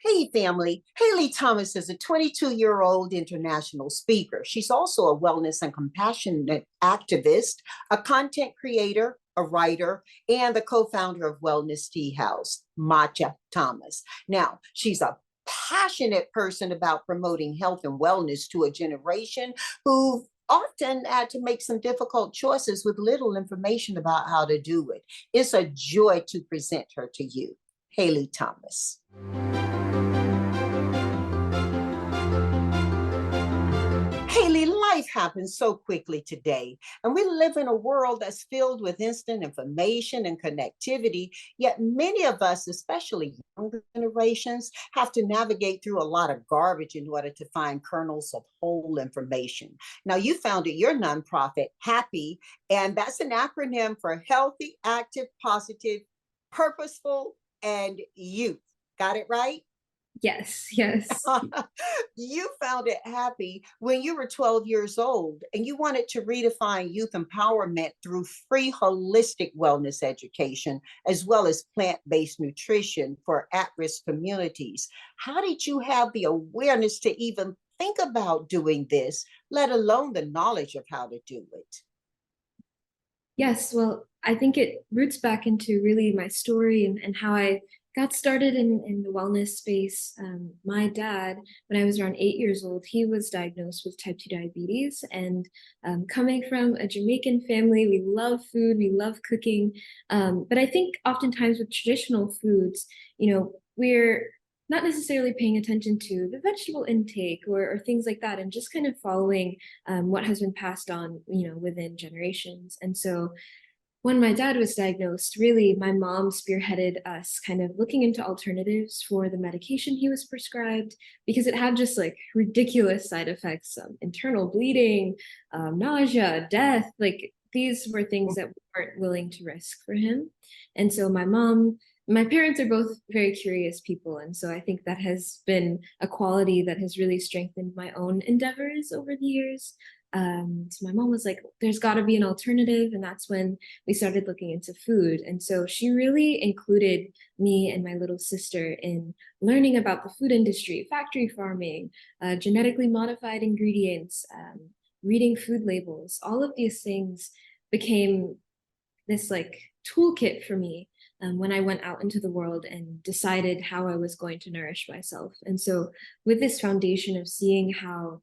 Hey, family. Haile Thomas is a 22-year-old international speaker. She's also a wellness and compassionate activist, a content creator, a writer, and the co-founder of Wellness Tea House, Matcha Thomas. Now, she's a passionate person about promoting health and wellness to a generation who often had to make some difficult choices with little information about how to do it. It's a joy to present her to you, Haile Thomas. Haile, life happens so quickly today, and we live in a world that's filled with instant information and connectivity, yet many of us, especially younger generations, have to navigate through a lot of garbage in order to find kernels of whole information. Now, you founded your nonprofit, Happy, and that's an acronym for Healthy, Active, Positive, Purposeful, and Youth. Got it right? Yes, yes. You found it Happy when you were 12 years old and you wanted to redefine youth empowerment through free holistic wellness education, as well as plant-based nutrition for at-risk communities. How did you have the awareness to even think about doing this, let alone the knowledge of how to do it? Yes, well, I think it roots back into really my story and how I got started in the wellness space. My dad, when I was around 8 years old, he was diagnosed with type 2 diabetes. And coming from a Jamaican family, we love food, we love cooking. But I think oftentimes with traditional foods, we're not necessarily paying attention to the vegetable intake or things like that, and just kind of following what has been passed on, within generations. And so when my dad was diagnosed, really, my mom spearheaded us kind of looking into alternatives for the medication he was prescribed because it had just like ridiculous side effects, internal bleeding, nausea, death. Like these were things that we weren't willing to risk for him. And so my parents are both very curious people. And so I think that has been a quality that has really strengthened my own endeavors over the years. So my mom was like, there's got to be an alternative. And that's when we started looking into food. And so she really included me and my little sister in learning about the food industry, factory farming, genetically modified ingredients, reading food labels. All of these things became this like toolkit for me when I went out into the world and decided how I was going to nourish myself. And so with this foundation of seeing how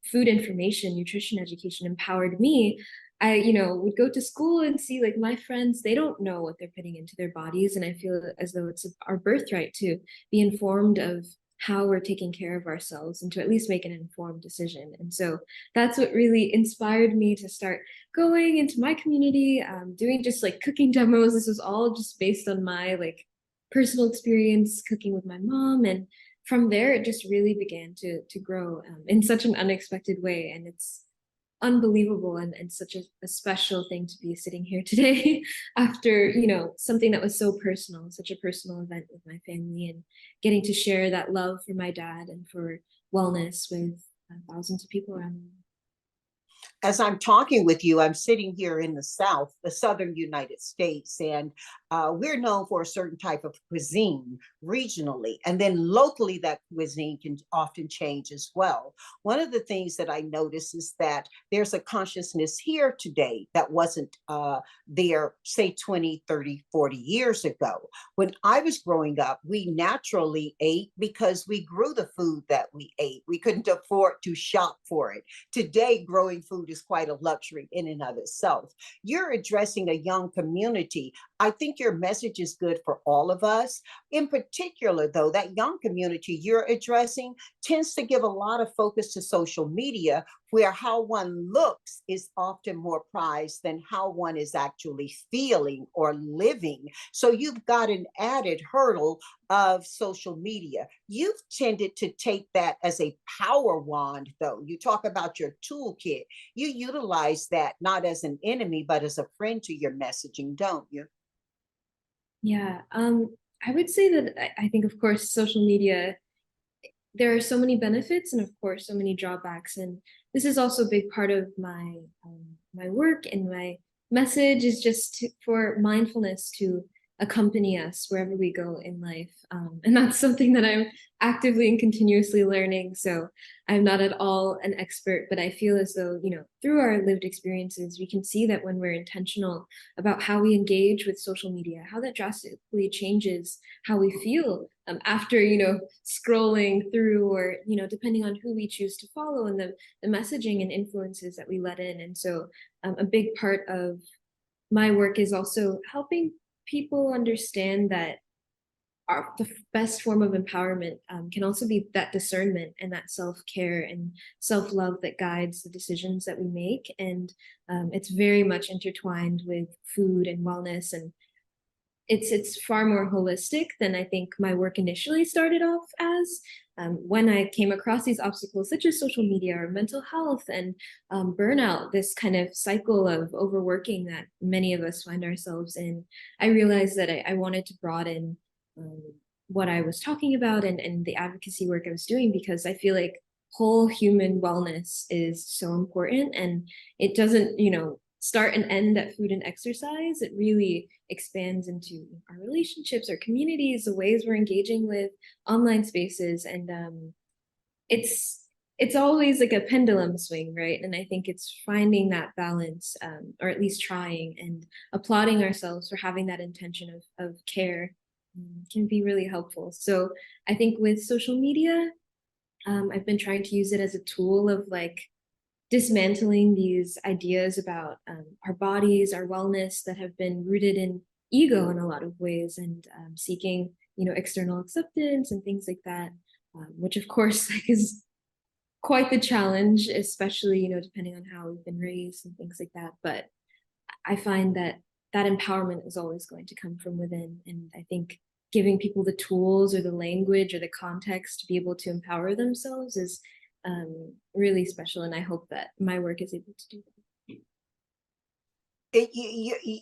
food information, nutrition education empowered me, I, would go to school and see like my friends, they don't know what they're putting into their bodies. And I feel as though it's our birthright to be informed of how we're taking care of ourselves and to at least make an informed decision. And so that's what really inspired me to start going into my community, doing just like cooking demos. This was all just based on my like personal experience cooking with my mom. And from there, it just really began to grow in such an unexpected way. And it's unbelievable and such a special thing to be sitting here today after, something that was so personal, such a personal event with my family, and getting to share that love for my dad and for wellness with thousands of people around the world. As I'm talking with you, I'm sitting here in the South, the Southern United States, and we're known for a certain type of cuisine regionally. And then locally, that cuisine can often change as well. One of the things that I notice is that there's a consciousness here today that wasn't there, say, 20, 30, 40 years ago. When I was growing up, we naturally ate because we grew the food that we ate. We couldn't afford to shop for it. Today, growing food is quite a luxury in and of itself. You're addressing a young community. I think your message is good for all of us. In particular, though, that young community you're addressing tends to give a lot of focus to social media, where how one looks is often more prized than how one is actually feeling or living. So you've got an added hurdle of social media. You've tended to take that as a power wand, though. You talk about your toolkit. You utilize that not as an enemy, but as a friend to your messaging, don't you? Yeah, I would say that I think, of course, social media, there are so many benefits and, of course, so many drawbacks. And this is also a big part of my work, and my message is just for mindfulness to accompany us wherever we go in life. And that's something that I'm actively and continuously learning. So I'm not at all an expert, but I feel as though, through our lived experiences, we can see that when we're intentional about how we engage with social media, how that drastically changes how we feel after, scrolling through, or, depending on who we choose to follow, and the messaging and influences that we let in. And so a big part of my work is also helping people understand that the best form of empowerment can also be that discernment and that self-care and self-love that guides the decisions that we make. And it's very much intertwined with food and wellness, and it's far more holistic than I think my work initially started off as. When I came across these obstacles, such as social media or mental health and burnout, this kind of cycle of overworking that many of us find ourselves in, I realized that I wanted to broaden what I was talking about and the advocacy work I was doing, because I feel like whole human wellness is so important, and it doesn't, start and end at food and exercise. It really expands into our relationships, our communities, the ways we're engaging with online spaces. And it's always like a pendulum swing, right? And I think it's finding that balance, or at least trying, and applauding ourselves for having that intention of care can be really helpful. So I think with social media, I've been trying to use it as a tool of like dismantling these ideas about our bodies, our wellness, that have been rooted in ego in a lot of ways, and seeking, external acceptance and things like that, which of course like is quite the challenge, especially, depending on how we've been raised and things like that. But I find that empowerment is always going to come from within. And I think giving people the tools or the language or the context to be able to empower themselves is really special. And I hope that my work is able to do that.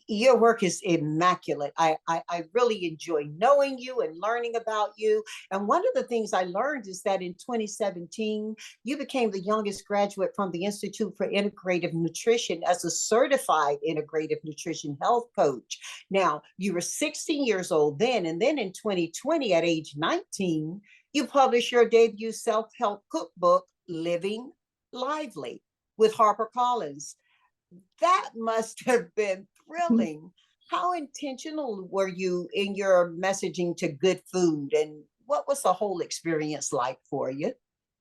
Your work is immaculate. I really enjoy knowing you and learning about you. And one of the things I learned is that in 2017, you became the youngest graduate from the Institute for Integrative Nutrition as a certified integrative nutrition health coach. Now, you were 16 years old then, and then in 2020, at age 19, you published your debut self-help cookbook, Living Lively, with HarperCollins. That must have been thrilling. How intentional were you in your messaging to good food, and what was the whole experience like for you?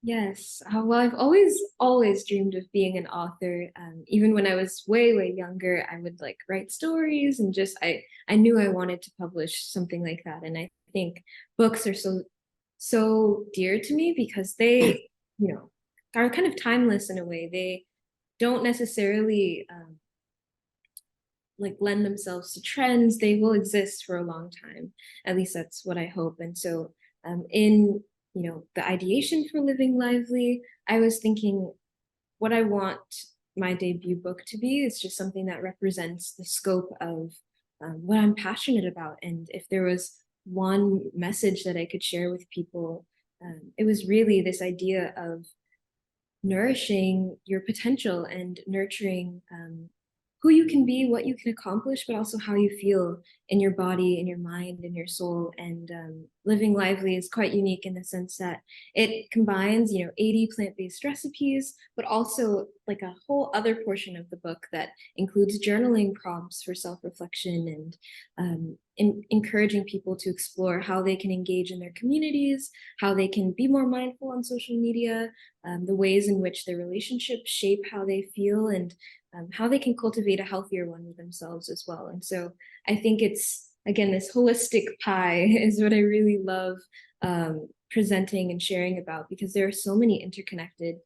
Yes. Well, I've always dreamed of being an author. Even when I was way younger, I would like write stories, and just I knew I wanted to publish something like that. And I think books are so dear to me because they, are kind of timeless in a way. They don't necessarily like lend themselves to trends. They will exist for a long time. At least that's what I hope. And so in the ideation for Living Lively, I was thinking what I want my debut book to be is just something that represents the scope of what I'm passionate about. And if there was one message that I could share with people, it was really this idea of nourishing your potential and nurturing who you can be, what you can accomplish, but also how you feel in your body, in your mind, in your soul. And Living Lively is quite unique in the sense that it combines, 80 plant-based recipes, but also like a whole other portion of the book that includes journaling prompts for self-reflection and encouraging people to explore how they can engage in their communities, how they can be more mindful on social media, the ways in which their relationships shape how they feel, and how they can cultivate a healthier one with themselves as well. And so I think it's, again, this holistic pie is what I really love presenting and sharing about, because there are so many interconnected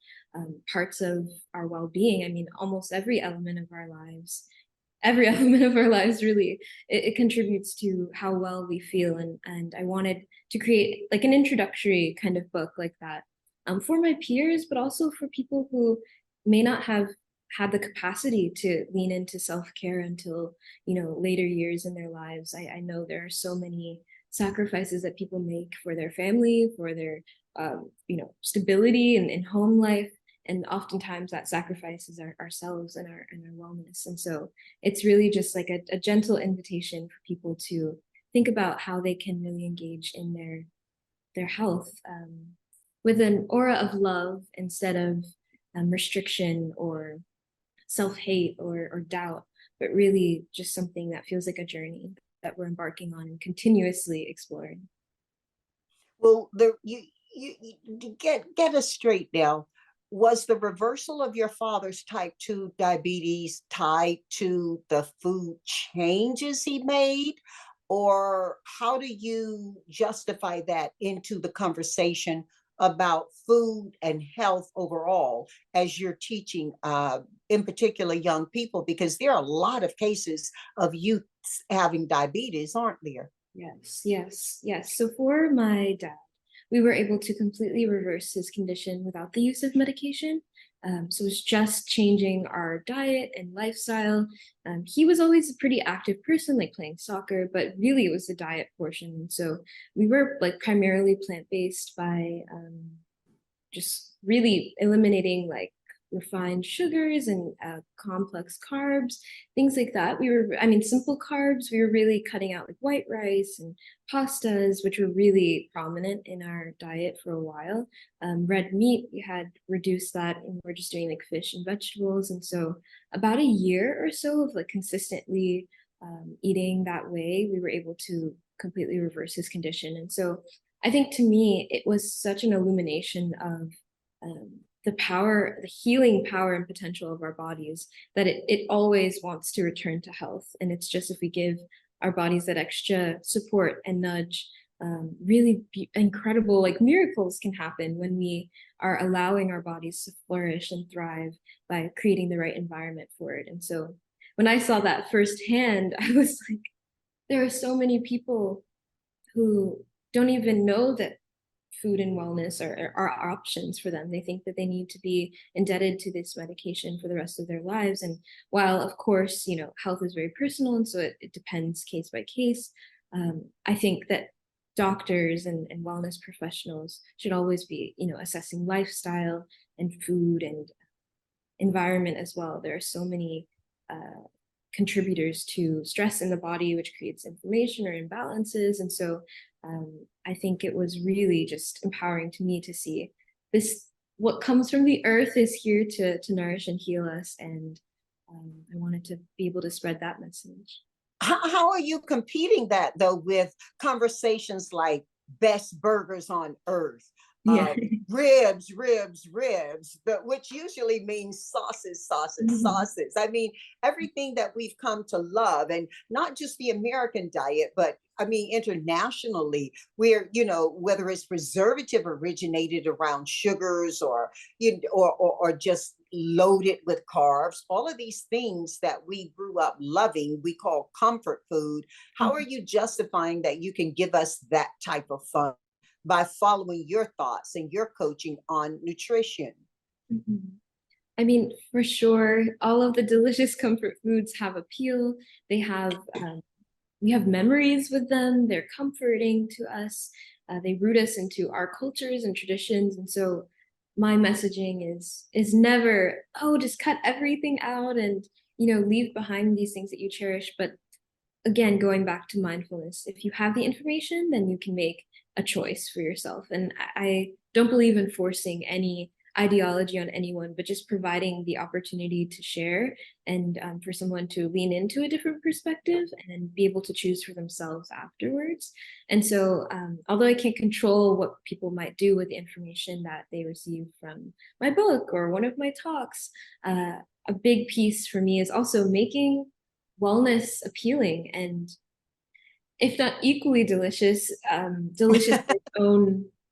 parts of our well-being. I mean, almost every element of our lives really, it contributes to how well we feel. And I wanted to create like an introductory kind of book like that for my peers, but also for people who may not have had the capacity to lean into self-care until later years in their lives. I know there are so many sacrifices that people make for their family, for their stability and home life, and oftentimes that sacrifices ourselves and our wellness. And so it's really just like a gentle invitation for people to think about how they can really engage in their health with an aura of love instead of restriction or self-hate or doubt, but really just something that feels like a journey that we're embarking on and continuously exploring. Well, you get us straight now. Was the reversal of your father's type 2 diabetes tied to the food changes he made? Or how do you justify that into the conversation about food and health overall as you're teaching, in particular, young people? Because there are a lot of cases of youth having diabetes, aren't there? Yes, yes, yes. So for my dad, we were able to completely reverse his condition without the use of medication. So it was just changing our diet and lifestyle. He was always a pretty active person, like playing soccer, but really it was the diet portion. And so we were like primarily plant-based by just really eliminating like refined sugars and complex carbs, things like that. I mean, simple carbs, we were really cutting out like white rice and pastas, which were really prominent in our diet for a while. Red meat, we had reduced that and we're just doing like fish and vegetables. And so about a year or so of like consistently eating that way, we were able to completely reverse his condition. And so I think to me, it was such an illumination of the power, the healing power and potential of our bodies, that it always wants to return to health. And it's just if we give our bodies that extra support and nudge, really incredible, like miracles can happen when we are allowing our bodies to flourish and thrive by creating the right environment for it. And so when I saw that firsthand, I was like, there are so many people who don't even know that food and wellness are options for them. They think that they need to be indebted to this medication for the rest of their lives. And while, of course, health is very personal, and so it depends case by case, I think that doctors and wellness professionals should always be, assessing lifestyle and food and environment as well. There are so many contributors to stress in the body, which creates inflammation or imbalances. And so I think it was really just empowering to me to see this, what comes from the earth is here to nourish and heal us. And I wanted to be able to spread that message. How are you competing that though with conversations like best burgers on earth? Yeah. Ribs, but which usually means sauces. I mean, everything that we've come to love, and not just the American diet, but I mean, internationally, where, whether it's preservative originated around sugars or, or just loaded with carbs, all of these things that we grew up loving, we call comfort food. How are you justifying that you can give us that type of fun by following your thoughts and your coaching on nutrition? I mean, for sure, all of the delicious comfort foods have appeal. They have, we have memories with them. They're comforting to us. They root us into our cultures and traditions. And so my messaging is never, oh, just cut everything out and, leave behind these things that you cherish. But again, going back to mindfulness, if you have the information, then you can make a choice for yourself. And I don't believe in forcing any ideology on anyone, but just providing the opportunity to share and for someone to lean into a different perspective and be able to choose for themselves afterwards. And so although I can't control what people might do with the information that they receive from my book or one of my talks, a big piece for me is also making wellness appealing and, if not equally delicious, delicious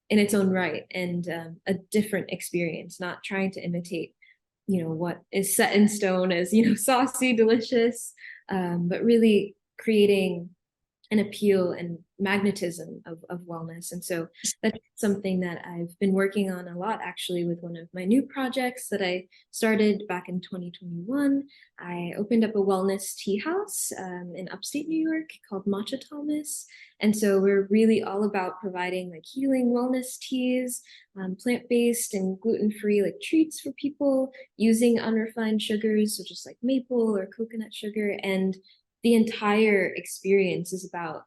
in its own right, and a different experience, not trying to imitate, what is set in stone as, saucy, delicious, but really creating an appeal and magnetism of wellness. And so that's something that I've been working on a lot, actually, with one of my new projects that I started back in 2021. I opened up a wellness tea house in upstate New York called Matcha Thomas. And so we're really all about providing like healing wellness teas, plant-based and gluten-free like treats for people using unrefined sugars, so just like maple or coconut sugar. And the entire experience is about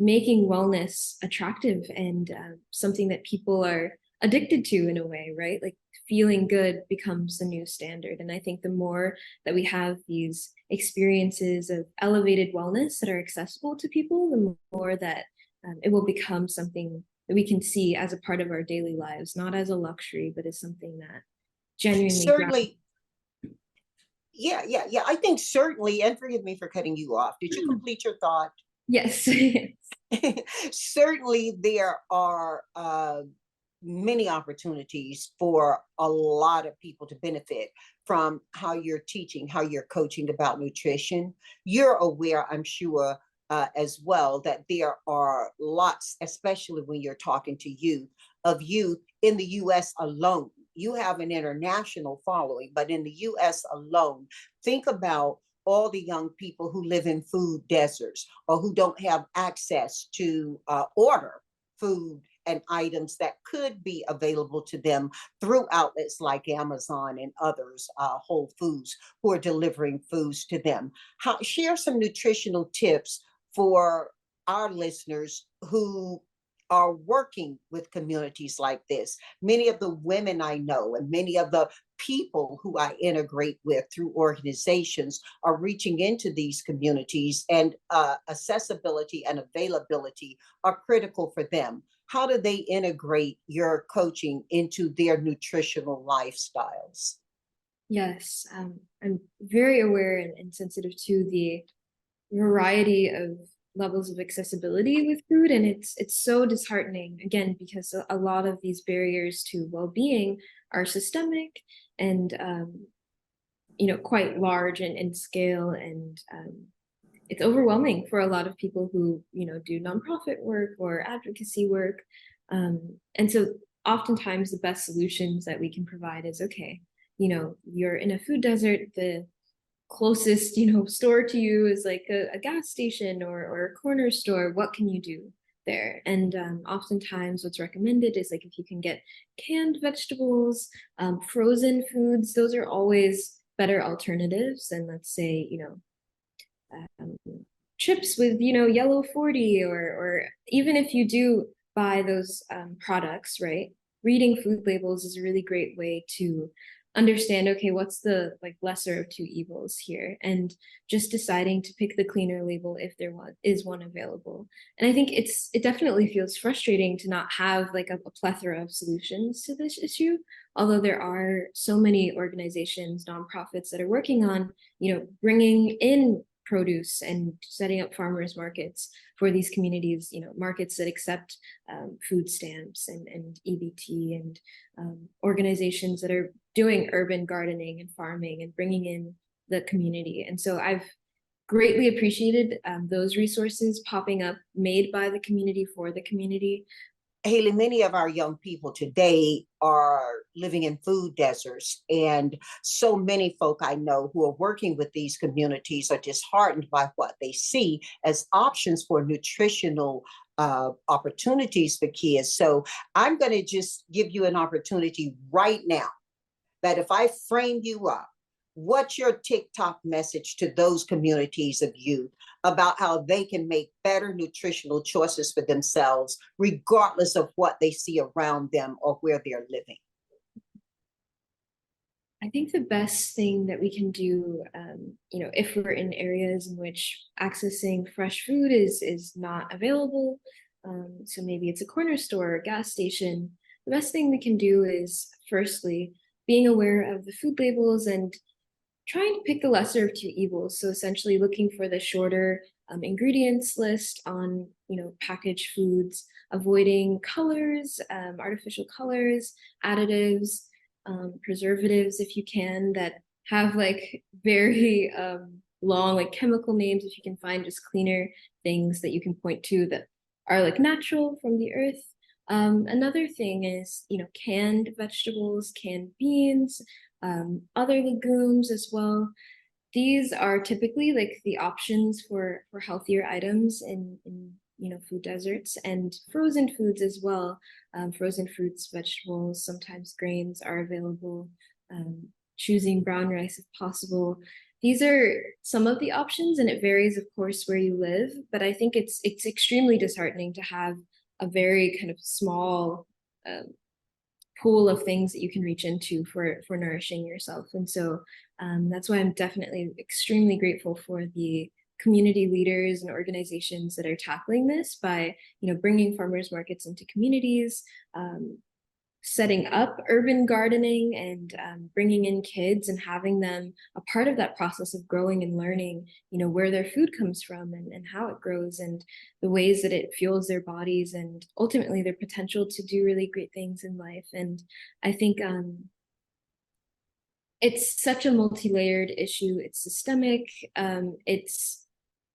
making wellness attractive and something that people are addicted to in a way, right? Like feeling good becomes the new standard. And I think the more that we have these experiences of elevated wellness that are accessible to people, the more that it will become something that we can see as a part of our daily lives, not as a luxury, but as something that genuinely Certainly. Yeah. I think certainly, and forgive me for cutting you off. Did you complete your thought? Yes. Certainly, there are many opportunities for a lot of people to benefit from how you're teaching, how you're coaching about nutrition. You're aware, I'm sure, as well, that there are lots, especially when you're talking to youth, of youth in the US alone. You have an international following, but in the US alone, think about all the young people who live in food deserts or who don't have access to order food and items that could be available to them through outlets like Amazon and others, Whole Foods, who are delivering foods to them. Share some nutritional tips for our listeners who are working with communities like this. Many of the women I know and many of the people who I integrate with through organizations are reaching into these communities, and accessibility and availability are critical for them. How do they integrate your coaching into their nutritional lifestyles? Yes, I'm very aware and sensitive to the variety of levels of accessibility with food, and it's so disheartening again because a lot of these barriers to well-being are systemic and quite large in scale, and it's overwhelming for a lot of people who do nonprofit work or advocacy work, and so oftentimes the best solutions that we can provide is, okay, you're in a food desert, the closest store to you is like a gas station or a corner store. What can you do there? And oftentimes what's recommended is, like, if you can get canned vegetables, frozen foods, those are always better alternatives than, let's say, um, chips with yellow 40, or even if you do buy those products, right, reading food labels is a really great way to understand, okay, what's the lesser of two evils here, and just deciding to pick the cleaner label if there is one available. And I think it definitely feels frustrating to not have like a plethora of solutions to this issue, although there are so many organizations, nonprofits that are working on bringing in produce and setting up farmers markets for these communities, markets that accept food stamps and EBT, and organizations that are doing urban gardening and farming and bringing in the community. And so I've greatly appreciated those resources popping up, made by the community for the community. Haile, many of our young people today are living in food deserts, and so many folk I know who are working with these communities are disheartened by what they see as options for nutritional opportunities for kids. So I'm going to just give you an opportunity right now that if I frame you up, what's your TikTok message to those communities of youth about how they can make better nutritional choices for themselves, regardless of what they see around them or where they're living? I think the best thing that we can do, if we're in areas in which accessing fresh food is not available, so maybe it's a corner store or a gas station, the best thing we can do is, firstly, being aware of the food labels and trying to pick the lesser of two evils. So essentially looking for the shorter ingredients list on packaged foods, avoiding colors, artificial colors, additives, preservatives if you can, that have like very long like chemical names. If you can find just cleaner things that you can point to that are like natural from the earth. Another thing is, canned vegetables, canned beans, other legumes as well. These are typically like the options for healthier items in food deserts, and frozen foods as well. Frozen fruits, vegetables, sometimes grains are available. Choosing brown rice if possible. these are some of the options, and it varies, of course, where you live. But I think it's extremely disheartening to have a very kind of small pool of things that you can reach into for nourishing yourself. And so that's why I'm definitely extremely grateful for the community leaders and organizations that are tackling this by, bringing farmers markets into communities, setting up urban gardening, and bringing in kids and having them a part of that process of growing and learning, where their food comes from, and how it grows, and the ways that it fuels their bodies, and ultimately their potential to do really great things in life. And I think it's such a multi-layered issue. It's systemic. It's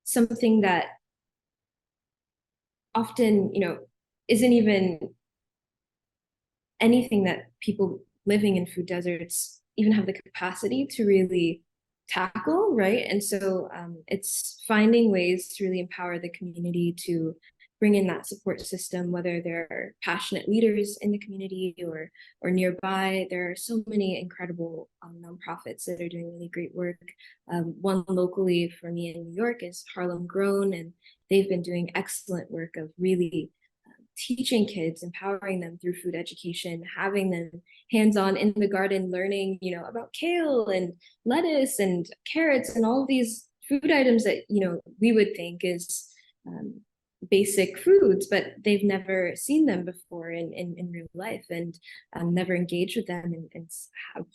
something that often, isn't even anything that people living in food deserts even have the capacity to really tackle, right? And so it's finding ways to really empower the community to bring in that support system, whether they're passionate leaders in the community or nearby. There are so many incredible nonprofits that are doing really great work. One locally for me in New York is Harlem Grown, and they've been doing excellent work of really teaching kids, empowering them through food education, having them hands-on in the garden, learning, about kale and lettuce and carrots and all of these food items that, we would think is basic foods, but they've never seen them before in real life, and never engaged with them, and have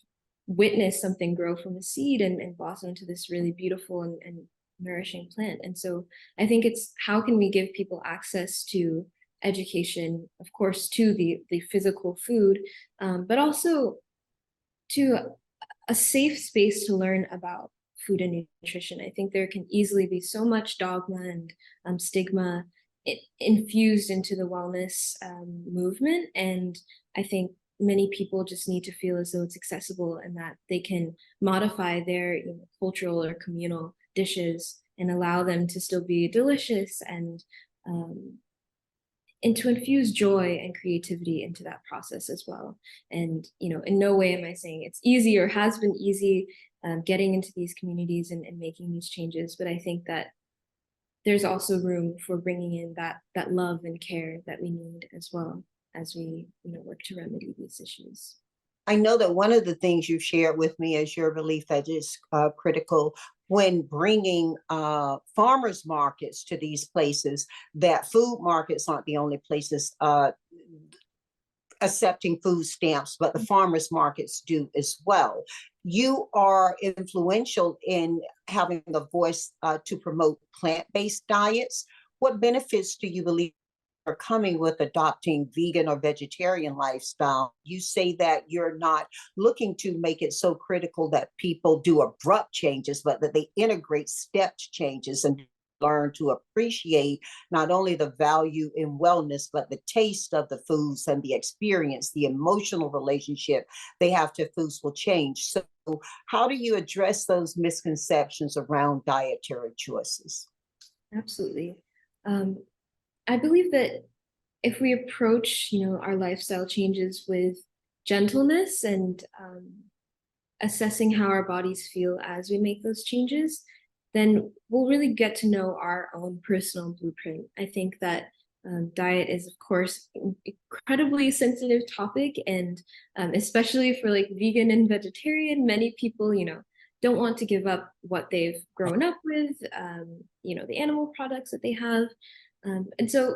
witnessed something grow from a seed and blossom into this really beautiful and nourishing plant. And so I think it's, how can we give people access to education, of course, to the physical food, but also to a safe space to learn about food and nutrition. I think there can easily be so much dogma and stigma infused into the wellness movement. And I think many people just need to feel as though it's accessible, and that they can modify their cultural or communal dishes and allow them to still be delicious, and to infuse joy and creativity into that process as well. And, in no way am I saying it's easy or has been easy getting into these communities and making these changes. But I think that there's also room for bringing in that love and care that we need as well, as we, work to remedy these issues. I know that one of the things you shared with me is your belief that is critical when bringing farmers markets to these places, that food markets aren't the only places accepting food stamps, but the farmers markets do as well. You are influential in having a voice to promote plant-based diets. What benefits do you believe are coming with adopting vegan or vegetarian lifestyle? You say that you're not looking to make it so critical that people do abrupt changes, but that they integrate stepped changes and learn to appreciate not only the value in wellness, but the taste of the foods and the experience, the emotional relationship they have to foods will change. So how do you address those misconceptions around dietary choices? Absolutely. I believe that if we approach, our lifestyle changes with gentleness and assessing how our bodies feel as we make those changes, then we'll really get to know our own personal blueprint. I think that diet is, of course, an incredibly sensitive topic, and especially for like vegan and vegetarian, many people, don't want to give up what they've grown up with, the animal products that they have. And so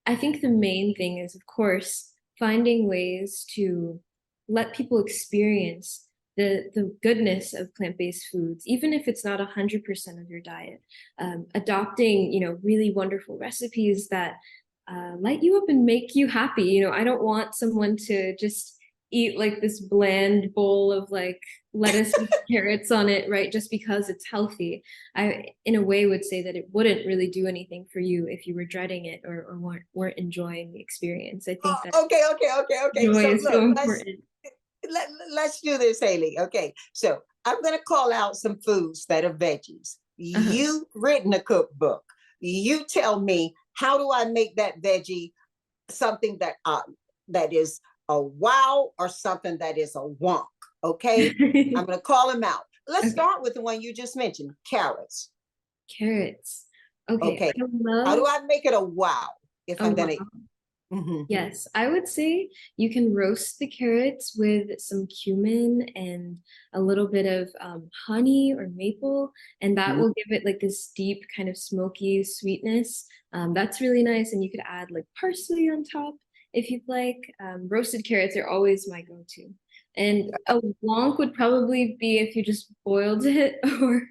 I think the main thing is, of course, finding ways to let people experience the goodness of plant-based foods, even if it's not 100% of your diet. Adopting, really wonderful recipes that light you up and make you happy. I don't want someone to just eat like this bland bowl of like lettuce with carrots on it, right? Just because it's healthy. I, in a way, would say that it wouldn't really do anything for you if you were dreading it or weren't enjoying the experience. I think that okay. joy So is so look, important. let's do this, Haile. Okay, so I'm going to call out some foods that are veggies. You've written a cookbook. You tell me, how do I make that veggie something that is a wow or something that is a wonk? Okay, I'm going to call them out. let's Okay. start with the one you just mentioned, carrots. Carrots. Okay. Okay. I How love do I make it a wow if a I'm wow. gonna? Mhm. Yes, I would say you can roast the carrots with some cumin and a little bit of honey or maple, and that Mhm. will give it like this deep kind of smoky sweetness. That's really nice, and you could add like parsley on top if you'd like. Roasted carrots are always my go-to. And a wonk would probably be if you just boiled it, or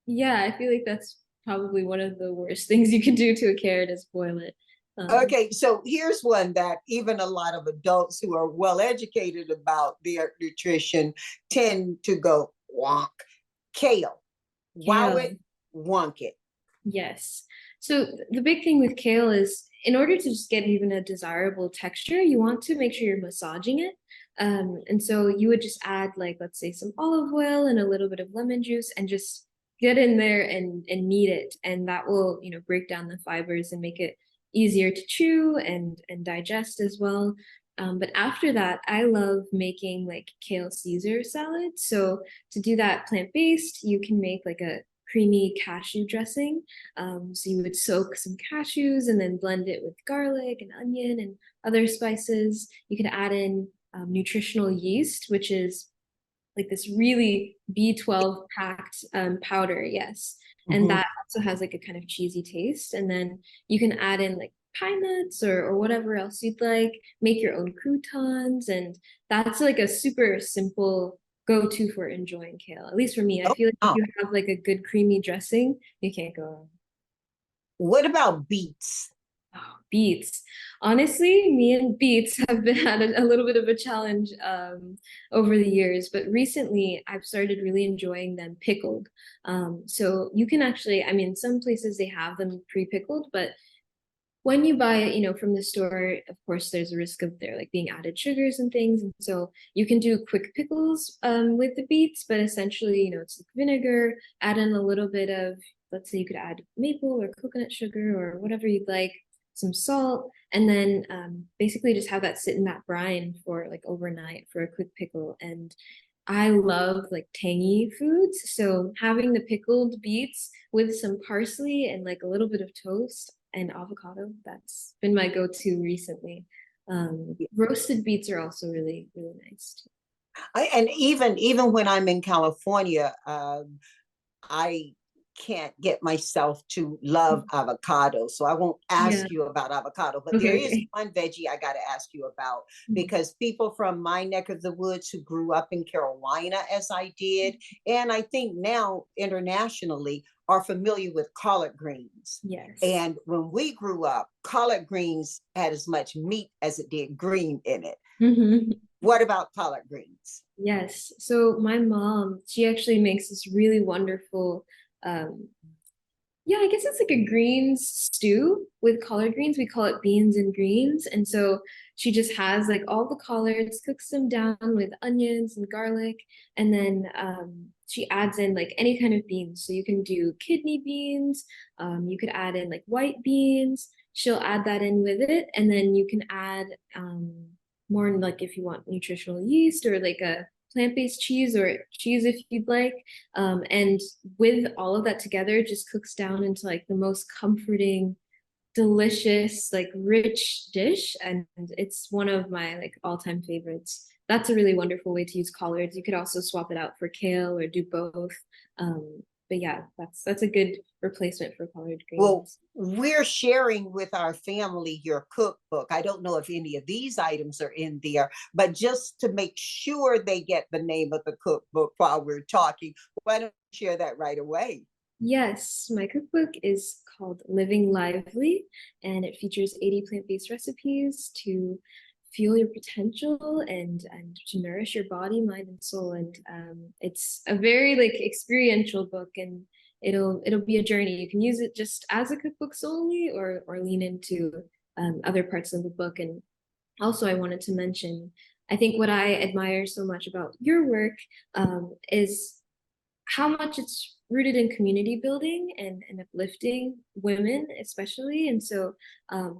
yeah, I feel like that's probably one of the worst things you can do to a carrot is boil it. Um, Okay, so here's one that even a lot of adults who are well educated about their nutrition tend to go wonk. Kale, wow Kale. it, wonk it. Yes. So the big thing with kale is in order to just get even a desirable texture, you want to make sure you're massaging it. And so you would just add like, let's say some olive oil and a little bit of lemon juice and just get in there and knead it. And that will, break down the fibers and make it easier to chew and digest as well. But after that, I love making like kale Caesar salad. So to do that plant-based, you can make like a creamy cashew dressing. So you would soak some cashews and then blend it with garlic and onion and other spices. You could add in nutritional yeast, which is like this really B12 packed powder, yes. And Mhm. that also has like a kind of cheesy taste. And then you can add in like pine nuts or whatever else you'd like, make your own croutons. And that's like a super simple go-to for enjoying kale. At least for me, I Oh, feel like if wow. you have like a good creamy dressing, you can't go wrong. What about beets? Oh, beets. Honestly, me and beets have been had a little bit of a challenge over the years, but recently I've started really enjoying them pickled. So you can actually, I mean, some places they have them pre-pickled, but when you buy it, from the store, of course, there's a risk of there like being added sugars and things. And so you can do quick pickles with the beets, but essentially, it's like vinegar, add in a little bit of, let's say you could add maple or coconut sugar or whatever you'd like, some salt, and then basically just have that sit in that brine for like overnight for a quick pickle. And I love like tangy foods. So having the pickled beets with some parsley and like a little bit of toast and avocado, that's been my go-to recently. Roasted beets are also really, really nice too. And even when I'm in California, I can't get myself to love avocado. So I won't Yeah. ask you about avocado, but there Okay. is Okay. one veggie I got to ask you about because people from my neck of the woods who grew up in Carolina, as I did, and I think now internationally, are familiar with collard greens. Yes. And when we grew up, collard greens had as much meat as it did green in it. Mhm. What about collard greens? Yes. So my mom, she actually makes this really wonderful um, yeah, I guess it's like a greens stew with collard greens. We call it beans and greens. And so she just has like all the collards, cooks them down with onions and garlic, and then she adds in like any kind of beans. So you can do kidney beans, you could add in like white beans. She'll add that in with it, and then you can add more like if you want nutritional yeast or like a plant-based cheese or cheese if you'd like. And with all of that together, it just cooks down into like the most comforting, delicious, like rich dish. And it's one of my like all-time favorites. That's a really wonderful way to use collards. You could also swap it out for kale or do both. But yeah, that's a good replacement for collard Well, greens. we're sharing with our family your cookbook. I don't know if any of these items are in there, but just to make sure they get the name of the cookbook while we're talking, why don't you share that right away? Yes, my cookbook is called Living Lively, and it features 80 plant-based recipes to fuel your potential and to nourish your body, mind, and soul. And it's a very like experiential book, and it'll be a journey. You can use it just as a cookbook solely, or lean into other parts of the book. And also, I wanted to mention, I think what I admire so much about your work is how much it's rooted in community building and uplifting women, especially. And so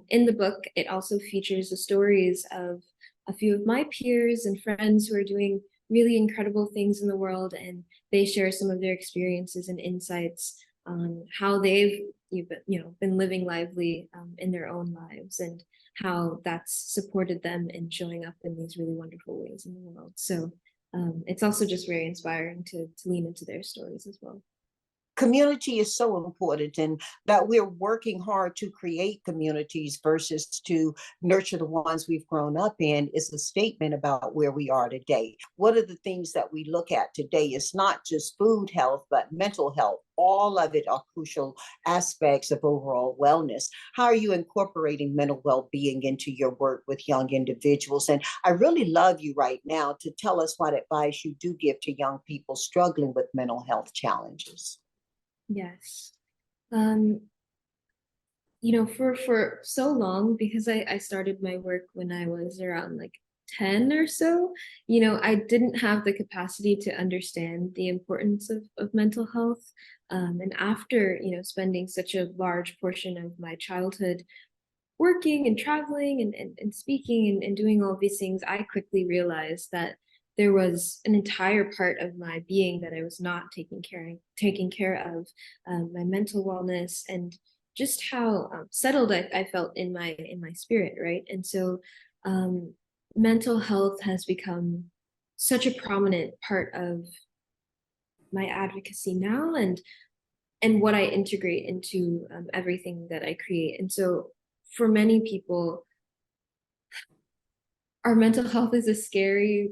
in the book, it also features the stories of a few of my peers and friends who are doing really incredible things in the world, and they share some of their experiences and insights on how they've been living lively in their own lives, and how that's supported them in showing up in these really wonderful ways in the world. So it's also just very inspiring to lean into their stories as well. Community is so important, and that we're working hard to create communities versus to nurture the ones we've grown up in is a statement about where we are today. One of the things that we look at today is not just food health, but mental health. All of it are crucial aspects of overall wellness. How are you incorporating mental well-being into your work with young individuals? And I really love you right now to tell us what advice you do give to young people struggling with mental health challenges. Yes. For so long, because I started my work when I was around like 10 or so, I didn't have the capacity to understand the importance of mental health. And after, spending such a large portion of my childhood working and traveling and speaking and doing all these things, I quickly realized that there was an entire part of my being that I was not taking care of, my mental wellness, and just how settled I felt in my spirit, right? And so mental health has become such a prominent part of my advocacy now, and what I integrate into everything that I create. And so for many people, our mental health is a scary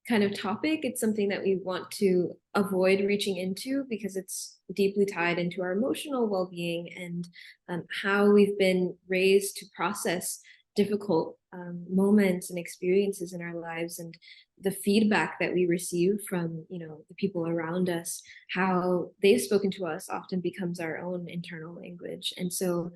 kind of topic. It's something that we want to avoid reaching into because it's deeply tied into our emotional well-being and how we've been raised to process difficult moments and experiences in our lives, and the feedback that we receive from the people around us, how they've spoken to us often becomes our own internal language. And so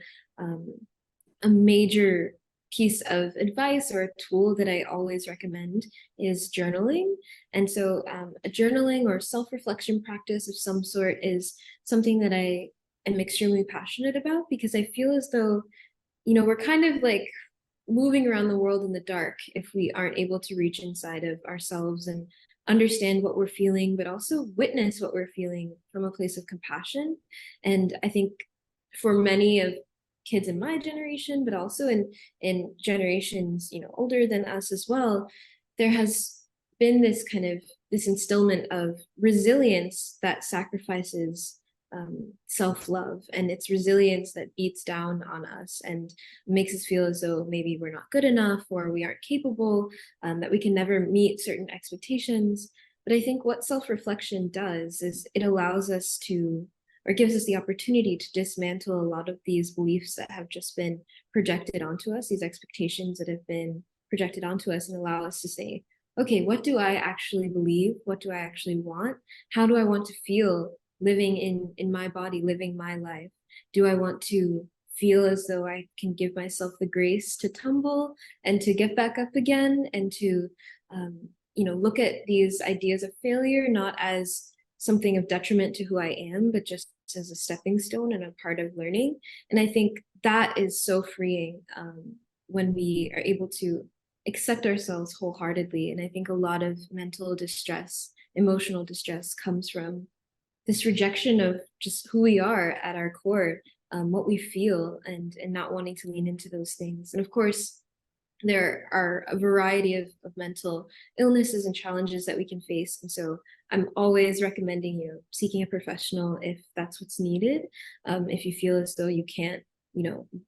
a major piece of advice or a tool that I always recommend is journaling. And so a journaling or self-reflection practice of some sort is something that I am extremely passionate about, because I feel as though, we're kind of like moving around the world in the dark if we aren't able to reach inside of ourselves and understand what we're feeling, but also witness what we're feeling from a place of compassion. And I think for many of kids in my generation, but also in generations older than us as well, there has been this instillment of resilience that sacrifices self-love, and it's resilience that beats down on us and makes us feel as though maybe we're not good enough or we aren't capable, that we can never meet certain expectations. But I think what self-reflection does is it allows us to, or gives us the opportunity to dismantle a lot of these beliefs that have just been projected onto us, these expectations that have been projected onto us, and allow us to say, okay, what do I actually believe? What do I actually want? How do I want to feel living in my body, living my life? Do I want to feel as though I can give myself the grace to tumble and to get back up again, and to look at these ideas of failure not as something of detriment to who I am, but just as a stepping stone and a part of learning? And I think that is so freeing when we are able to accept ourselves wholeheartedly. And I think a lot of mental distress, emotional distress, comes from this rejection of just who we are at our core, what we feel, and not wanting to lean into those things. And of course, there are a variety of mental illnesses and challenges that we can face. And so I'm always recommending seeking a professional if that's what's needed. If you feel as though you can't,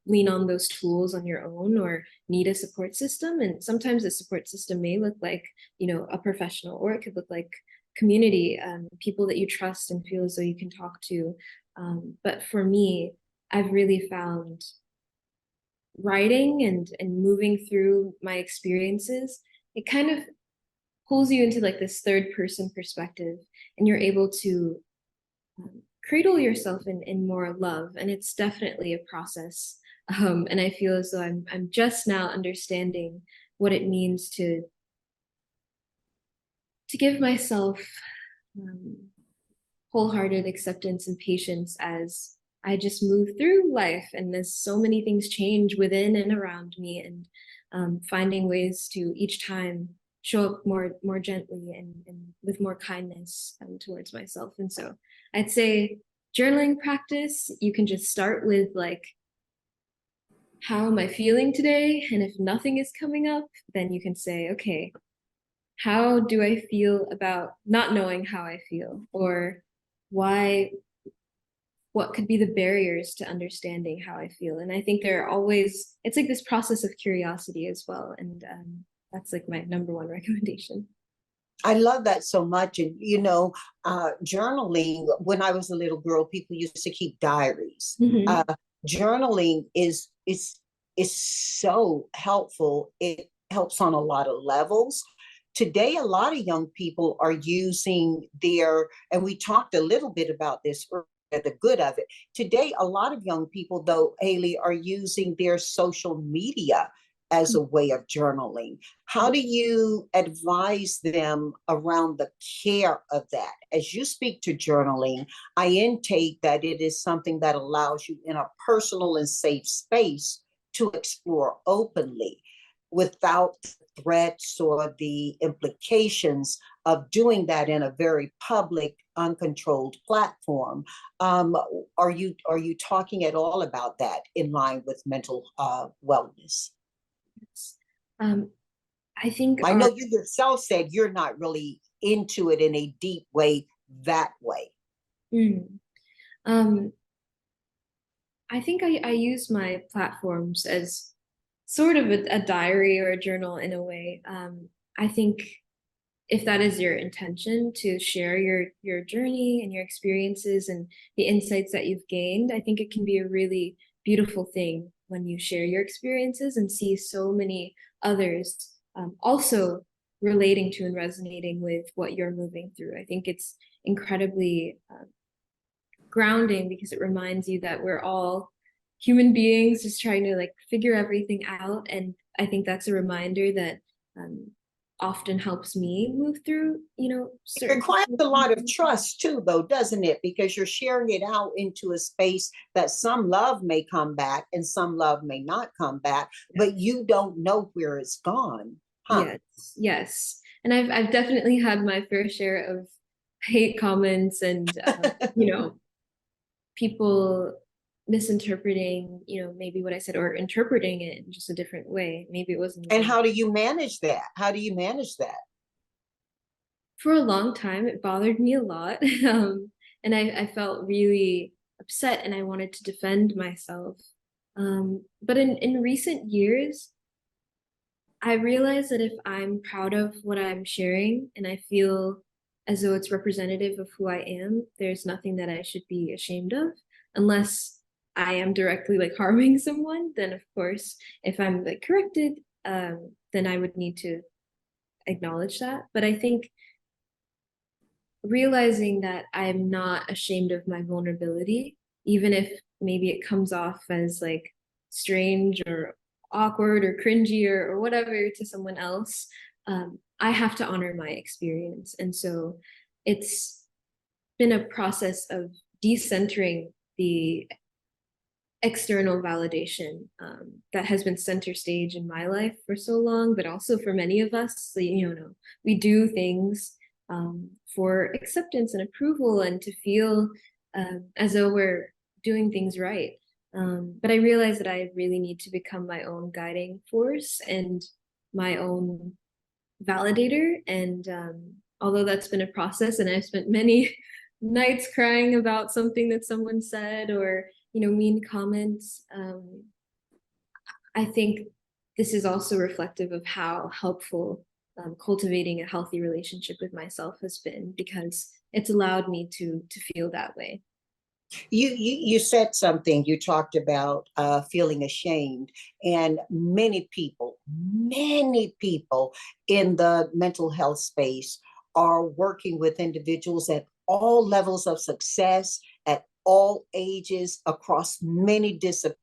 lean on those tools on your own, or need a support system. And sometimes the support system may look like, a professional, or it could look like community, people that you trust and feel as though you can talk to. But for me, I've really found writing and moving through my experiences, it kind of pulls you into like this third person perspective, and you're able to cradle yourself in more love. And it's definitely a process. And I feel as though I'm just now understanding what it means to give myself wholehearted acceptance and patience as I just move through life, and as so many things change within and around me, and finding ways to each time show up more gently and with more kindness towards myself. And so I'd say journaling practice, you can just start with like, how am I feeling today? And if nothing is coming up, then you can say, okay, how do I feel about not knowing how I feel? Or why, what could be the barriers to understanding how I feel? And I think there are always, it's like this process of curiosity as well. And that's like my number one recommendation. I love that so much. And, journaling, when I was a little girl, people used to keep diaries. Mm-hmm. Journaling is so helpful. It helps on a lot of levels. Today, a lot of young people are using and we talked a little bit about this earlier, the good of it. Today, a lot of young people, though, Haile, are using their social media as a way of journaling. How do you advise them around the care of that? As you speak to journaling, I intake that it is something that allows you in a personal and safe space to explore openly without threats or the implications of doing that in a very public, uncontrolled platform. Are you talking at all about that in line with mental wellness? Um, I think I know you yourself said you're not really into it in a deep way that way. Um, I think I use my platforms as sort of a diary or a journal in a way. I think if that is your intention to share your journey and your experiences and the insights that you've gained, I think it can be a really beautiful thing when you share your experiences and see so many others also relating to and resonating with what you're moving through. I think it's incredibly grounding because it reminds you that we're all human beings just trying to like figure everything out. And I think that's a reminder that often helps me move through, it requires a lot of trust too, though, doesn't it? Because you're sharing it out into a space that some love may come back and some love may not come back, but you don't know where it's gone. Huh? Yes. And I've definitely had my fair share of hate comments and people misinterpreting, maybe what I said or interpreting it in just a different way. Maybe it wasn't. And how do you manage that? How do you manage that? For a long time, it bothered me a lot. And I felt really upset and I wanted to defend myself. But in recent years, I realized that if I'm proud of what I'm sharing and I feel as though it's representative of who I am, there's nothing that I should be ashamed of, unless I am directly like harming someone. Then of course, if I'm like corrected, then I would need to acknowledge that. But I think realizing that I'm not ashamed of my vulnerability, even if maybe it comes off as like strange or awkward or cringy or whatever to someone else, I have to honor my experience. And so it's been a process of decentering the external validation that has been center stage in my life for so long, but also for many of us. We do things for acceptance and approval and to feel as though we're doing things right. But I realize that I really need to become my own guiding force and my own validator. And although that's been a process and I've spent many nights crying about something that someone said or, mean comments, I think this is also reflective of how helpful cultivating a healthy relationship with myself has been, because it's allowed me to feel that way. You said something. You talked about feeling ashamed, and many people in the mental health space are working with individuals at all levels of success, at all ages, across many disciplines.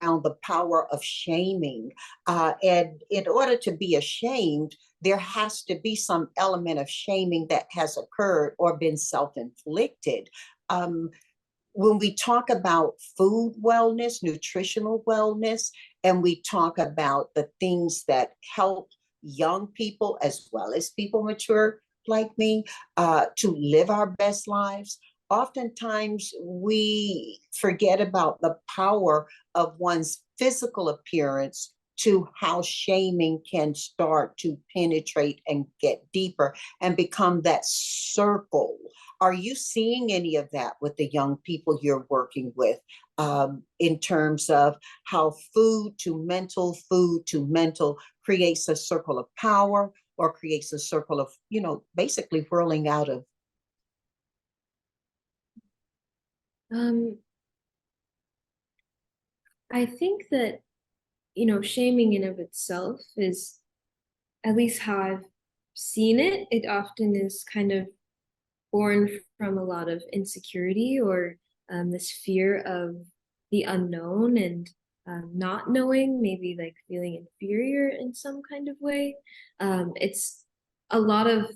The power of shaming. And in order to be ashamed, there has to be some element of shaming that has occurred or been self-inflicted. When we talk about food wellness, nutritional wellness, and we talk about the things that help young people as well as people mature like me to live our best lives, oftentimes we forget about the power of one's physical appearance to how shaming can start to penetrate and get deeper and become that circle. Are you seeing any of that with the young people you're working with, in terms of how food to mental creates a circle of power or creates a circle of, basically whirling out of? Um, I think that, shaming in of itself is, at least how I've seen it, it often is kind of born from a lot of insecurity or this fear of the unknown and not knowing, maybe like feeling inferior in some kind of way. It's a lot of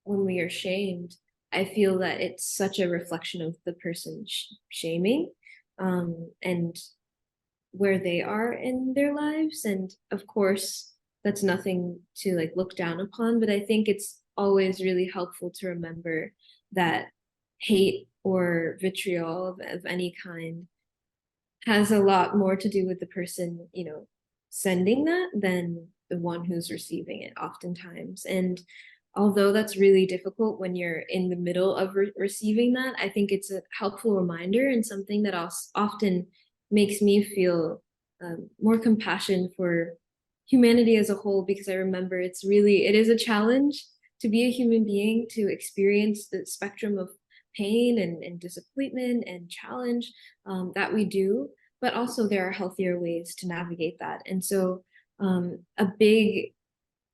when we are shamed, I feel that it's such a reflection of the person shaming, and where they are in their lives. And of course, that's nothing to like look down upon, but I think it's always really helpful to remember that hate or vitriol of any kind has a lot more to do with the person, sending that than the one who's receiving it oftentimes. And although that's really difficult when you're in the middle of receiving that, I think it's a helpful reminder and something that often makes me feel more compassion for humanity as a whole, because I remember it is a challenge to be a human being, to experience the spectrum of pain and disappointment and challenge that we do, but also there are healthier ways to navigate that. And so a big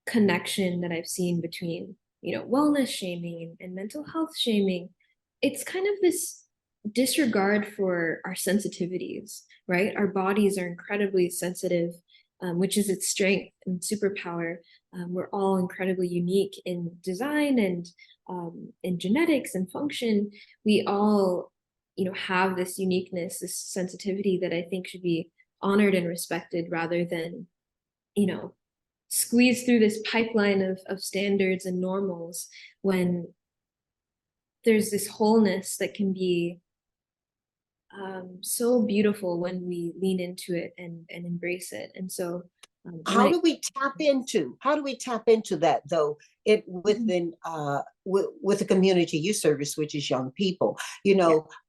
connection that I've seen between, wellness shaming and mental health shaming, it's kind of this disregard for our sensitivities, right? Our bodies are incredibly sensitive, which is its strength and superpower. We're all incredibly unique in design and in genetics and function. We all, have this uniqueness, this sensitivity that I think should be honored and respected rather than, squeeze through this pipeline of standards and normals, when there's this wholeness that can be so beautiful when we lean into it and embrace it. And so How do we tap into that though, it within with the community you service, which is young people?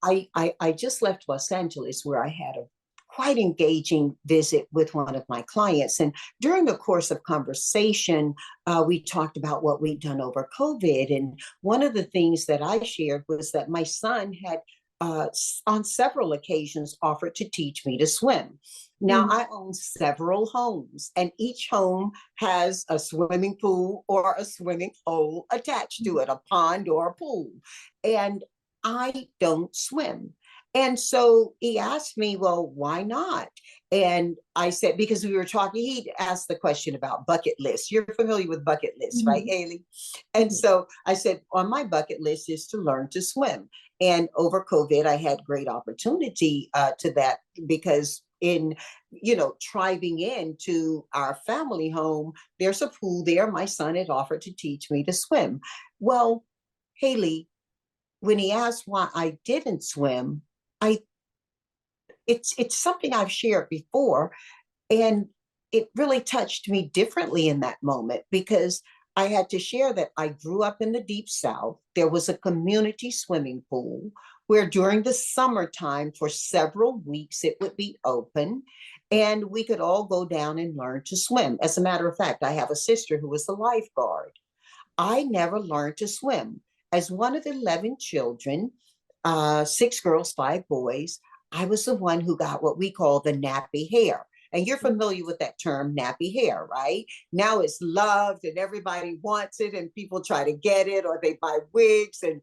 I just left Los Angeles, where I had a quite engaging visit with one of my clients. And during the course of conversation, we talked about what we'd done over COVID. And one of the things that I shared was that my son had on several occasions offered to teach me to swim. Now, I own several homes, and each home has a swimming pool or a swimming hole attached to it, a pond or a pool. And I don't swim. And so he asked me, well, why not? And I said, because we were talking, he asked the question about bucket lists. You're familiar with bucket lists, right, Haley? And so I said, on my bucket list is to learn to swim. And over COVID, I had great opportunity to that, because in, driving into our family home, there's a pool there. My son had offered to teach me to swim. Well, Haley, when he asked why I didn't swim, it's something I've shared before, and it really touched me differently in that moment, because I had to share that I grew up in the Deep South. There was a community swimming pool where during the summertime for several weeks it would be open, and we could all go down and learn to swim. As a matter of fact, I have a sister who was a lifeguard. I never learned to swim. As one of 11 children, 6 girls, 5 boys, I was the one who got what we call the nappy hair. And you're familiar with that term, nappy hair, right? Now it's loved and everybody wants it, and people try to get it, or they buy wigs and,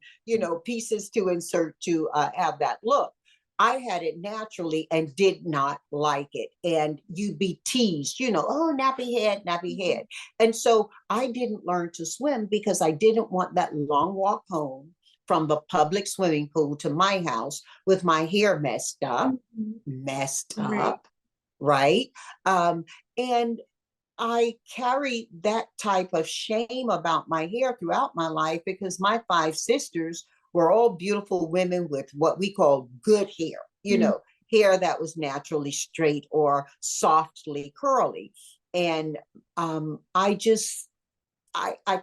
pieces to insert to have that look. I had it naturally and did not like it. And you'd be teased, oh, nappy head, nappy head. And so I didn't learn to swim because I didn't want that long walk home from the public swimming pool to my house with my hair messed up, right? And I carried that type of shame about my hair throughout my life because my five sisters were all beautiful women with what we call good hair, Mm. hair that was naturally straight or softly curly. And I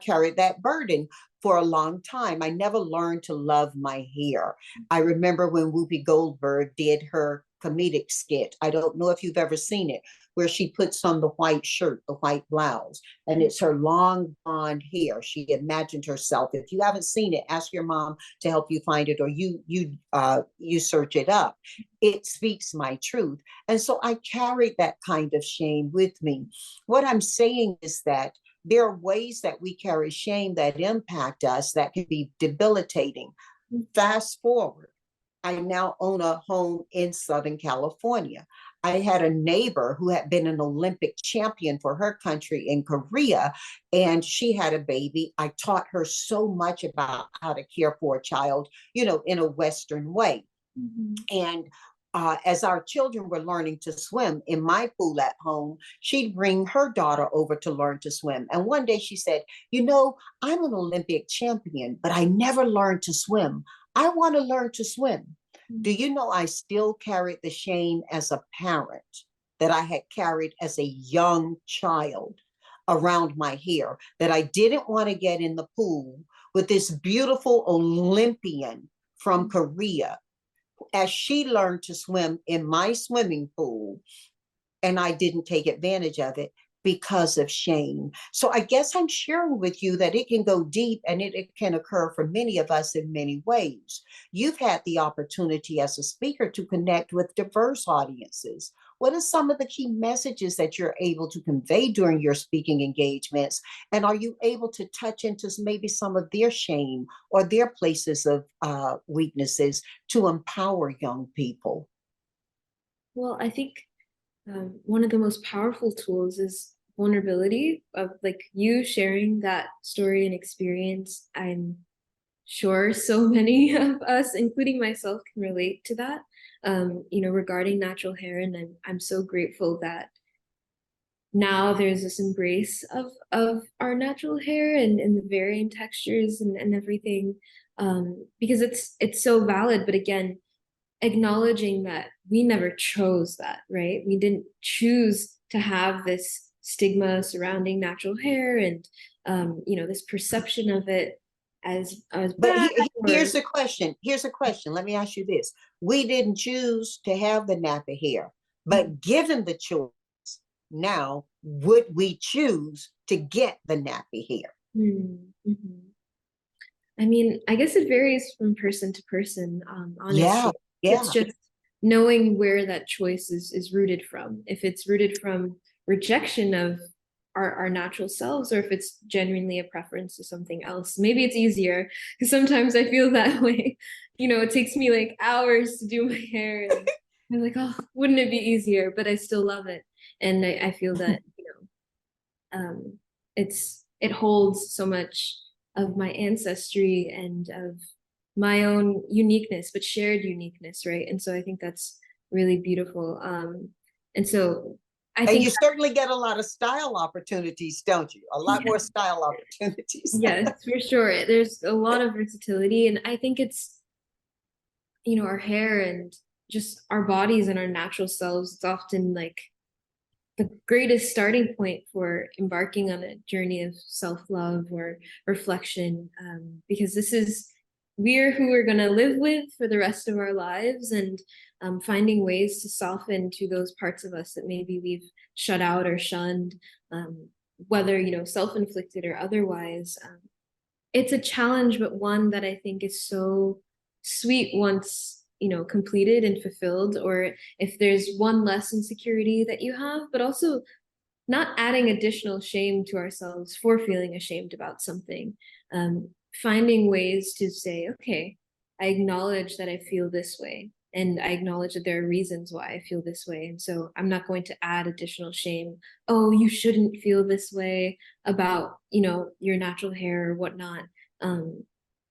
carried that burden for a long time. I never learned to love my hair. I remember when Whoopi Goldberg did her comedic skit. I don't know if you've ever seen it, where she puts on the white shirt, the white blouse, and it's her long blonde hair. She imagined herself. If you haven't seen it, ask your mom to help you find it, or you search it up. It speaks my truth. And so I carried that kind of shame with me. What I'm saying is that there are ways that we carry shame that impact us that can be debilitating. Fast forward, I now own a home in Southern California. I had a neighbor who had been an Olympic champion for her country in Korea, and she had a baby. I taught her so much about how to care for a child, in a Western way. Mm-hmm. And as our children were learning to swim in my pool at home, she'd bring her daughter over to learn to swim. And one day she said, I'm an Olympic champion, but I never learned to swim. I want to learn to swim. Do you know I still carried the shame as a parent that I had carried as a young child around my hair, that I didn't want to get in the pool with this beautiful Olympian from Korea as she learned to swim in my swimming pool, and I didn't take advantage of it because of shame. So I guess I'm sharing with you that it can go deep, and it can occur for many of us in many ways. You've had the opportunity as a speaker to connect with diverse audiences. What are some of the key messages that you're able to convey during your speaking engagements? And are you able to touch into maybe some of their shame or their places of weaknesses to empower young people? Well, I think one of the most powerful tools is vulnerability, of like you sharing that story and experience. I'm sure so many of us, including myself, can relate to that. Regarding natural hair, and I'm so grateful that now there's this embrace of our natural hair and the varying textures and everything, because it's so valid. But again, acknowledging that we never chose that, right? We didn't choose to have this stigma surrounding natural hair, and this perception of it as But bad. here's the question. Here's a question. Let me ask you this. We didn't choose to have the nappy hair, but given the choice, now would we choose to get the nappy hair? Mm-hmm. I mean, I guess it varies from person to person, Yeah, honestly. It's yeah. just knowing where that choice is rooted from. If it's rooted from rejection of our natural selves, or if it's genuinely a preference to something else. Maybe it's easier, because sometimes I feel that way. It takes me like hours to do my hair, and I'm like, oh, wouldn't it be easier? But I still love it. And I feel that, it holds so much of my ancestry and of my own uniqueness, but shared uniqueness, right? And so I think that's really beautiful. And so I And think you certainly get a lot of style opportunities, don't you? A lot more style opportunities. yes, for sure. There's a lot of versatility, and I think it's, our hair and just our bodies and our natural selves. It's often like the greatest starting point for embarking on a journey of self-love or reflection, because we're who we're going to live with for the rest of our lives, and finding ways to soften to those parts of us that maybe we've shut out or shunned, whether self-inflicted or otherwise. It's a challenge, but one that I think is so sweet once completed and fulfilled, or if there's one less insecurity that you have, but also not adding additional shame to ourselves for feeling ashamed about something. Finding ways to say, okay, I acknowledge that I feel this way, and I acknowledge that there are reasons why I feel this way, and so I'm not going to add additional shame. Oh, you shouldn't feel this way about your natural hair or whatnot.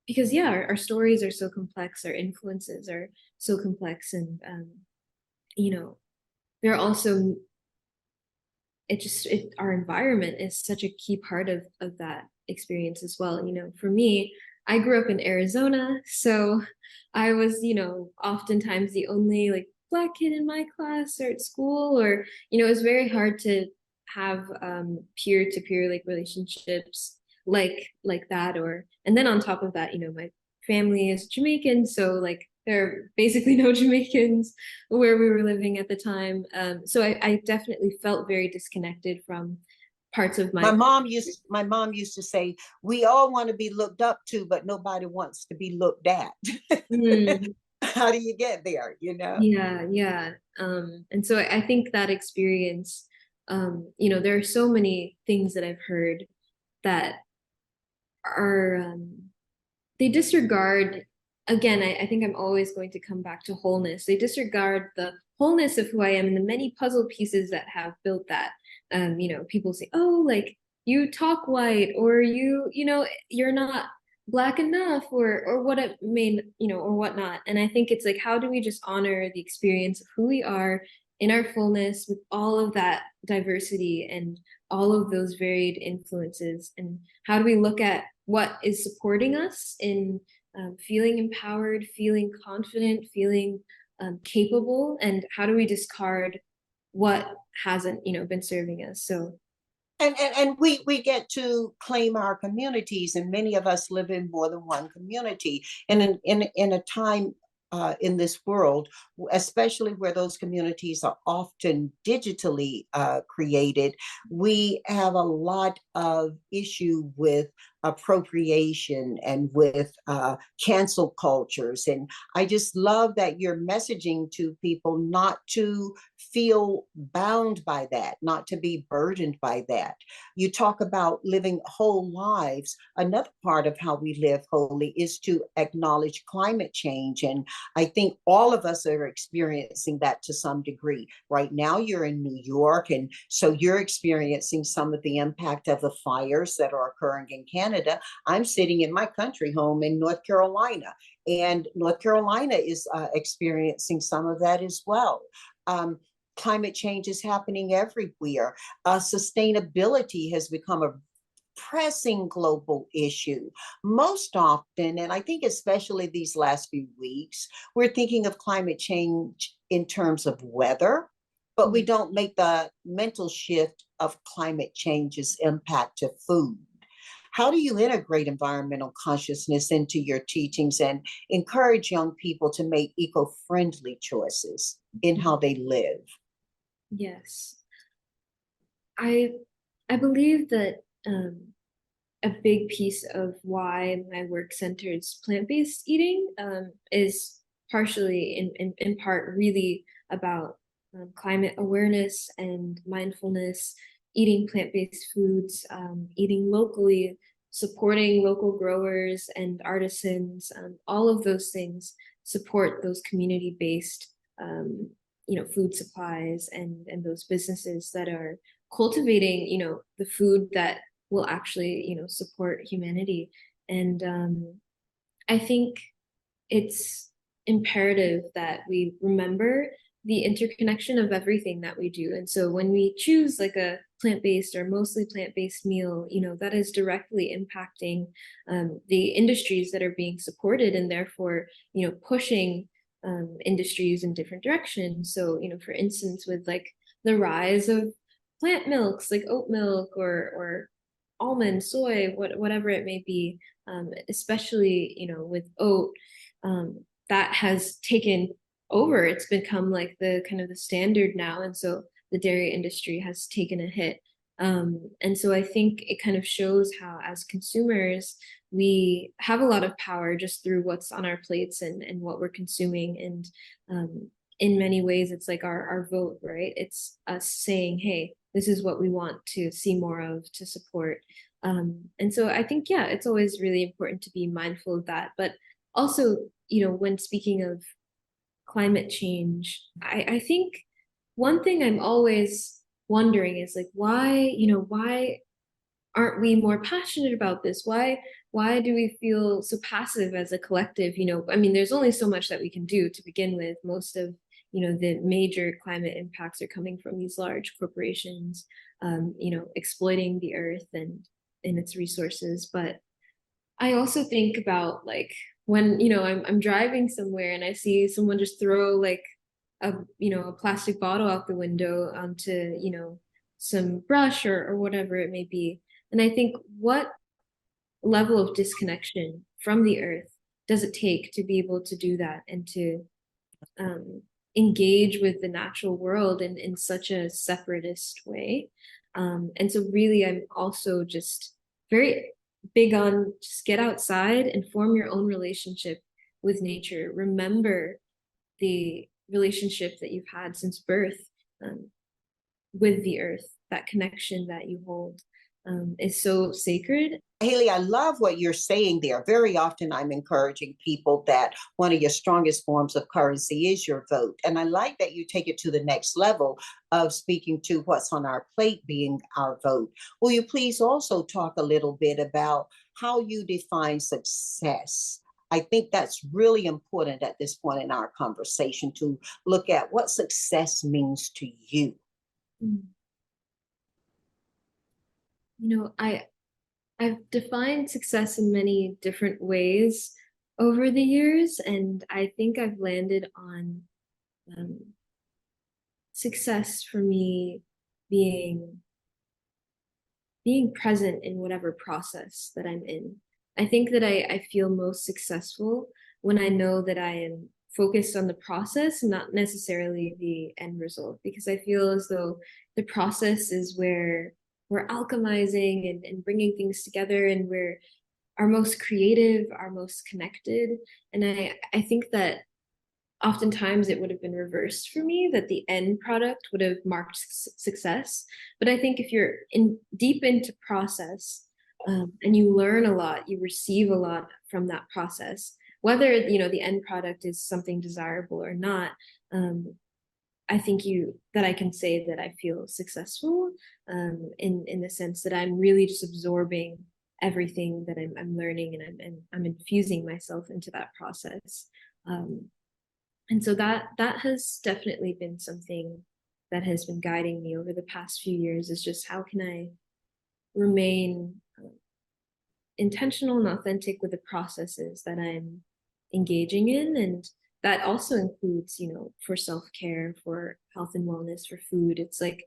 Because yeah, our stories are so complex, our influences are so complex, and you know they're also our environment is such a key part of that experience as well. For me, I grew up in Arizona, so I was, oftentimes the only like Black kid in my class or at school, or, it was very hard to have peer-to-peer like relationships like that. And then on top of that, my family is Jamaican, so like there are basically no Jamaicans where we were living at the time. So I definitely felt very disconnected from parts of My my. mom used to say, we all want to be looked up to, but nobody wants to be looked at. Mm, How do you get there, yeah, yeah. And so I think that experience, there are so many things that I've heard that are they disregard, again, I think I'm always going to come back to wholeness. They disregard the wholeness of who I am and the many puzzle pieces that have built that. People say, oh, like you talk white, or you're not Black enough, or what it may, or whatnot. And I think it's like, how do we just honor the experience of who we are in our fullness with all of that diversity and all of those varied influences? And how do we look at what is supporting us in feeling empowered, feeling confident, feeling capable, and how do we discard what hasn't, been serving us? So and we get to claim our communities, and many of us live in more than one community. And in a time in this world, especially where those communities are often digitally created, we have a lot of issue with appropriation and with cancel cultures. And I just love that you're messaging to people not to feel bound by that, not to be burdened by that. You talk about living whole lives. Another part of how we live wholly is to acknowledge climate change. And I think all of us are experiencing that to some degree. Right now, you're in New York, and so you're experiencing some of the impact of the fires that are occurring in Canada. I'm sitting in my country home in North Carolina, and North Carolina is experiencing some of that as well. Climate change is happening everywhere. Sustainability has become a pressing global issue. Most often, and I think especially these last few weeks, we're thinking of climate change in terms of weather, but we don't make the mental shift of climate change's impact to food. How do you integrate environmental consciousness into your teachings and encourage young people to make eco-friendly choices in how they live? yes, I I believe that a big piece of why my work centers plant-based eating is partially in part really about climate awareness and mindfulness, eating plant-based foods, eating locally, supporting local growers and artisans. All of those things support those community-based food supplies and those businesses that are cultivating the food that will actually support humanity. And I think it's imperative that we remember the interconnection of everything that we do. And so when we choose like a plant-based or mostly plant-based meal, that is directly impacting the industries that are being supported, and therefore pushing industries in different directions. So for instance, with like the rise of plant milks like oat milk or almond, soy, whatever it may be, especially with oat, that has taken over. It's become like the kind of the standard now, and so the dairy industry has taken a hit. And so I think it kind of shows how, as consumers, we have a lot of power just through what's on our plates and what we're consuming. And in many ways, it's like our vote, right? It's us saying, hey, this is what we want to see more of, to support. And so I think, yeah, it's always really important to be mindful of that. But also, when speaking of climate change, I think one thing I'm always wondering is like, why aren't we more passionate about this? Why do we feel so passive as a collective? I mean, there's only so much that we can do to begin with. Most of the major climate impacts are coming from these large corporations, exploiting the earth and its resources. But I also think about like when, I'm driving somewhere and I see someone just throw like a plastic bottle out the window onto, some brush or whatever it may be. And I think, what level of disconnection from the earth does it take to be able to do that and to um, engage with the natural world in such a separatist way? And so really, I'm also just very big on just get outside and form your own relationship with nature. Remember the relationship that you've had since birth with the earth. That connection that you hold is so sacred. Haile, I love what you're saying there. Very often I'm encouraging people that one of your strongest forms of currency is your vote. And I like that you take it to the next level of speaking to what's on our plate being our vote. Will you please also talk a little bit about how you define success? I think that's really important at this point in our conversation, to look at what success means to you. I've defined success in many different ways over the years, and I think I've landed on success for me being present in whatever process that I'm in. I think that I feel most successful when I know that I am focused on the process and not necessarily the end result, because I feel as though the process is where we're alchemizing and bringing things together, and we're our most creative, our most connected. And I think that oftentimes it would have been reversed for me, that the end product would have marked success. But I think if you're deep into process, and you learn a lot, you receive a lot from that process, whether the end product is something desirable or not. I think that I can say that I feel successful in the sense that I'm really just absorbing everything that I'm learning, and I'm infusing myself into that process. And so that has definitely been something that has been guiding me over the past few years, is just how can I remain intentional and authentic with the processes that I'm engaging in. And that also includes, for self-care, for health and wellness, for food. It's like,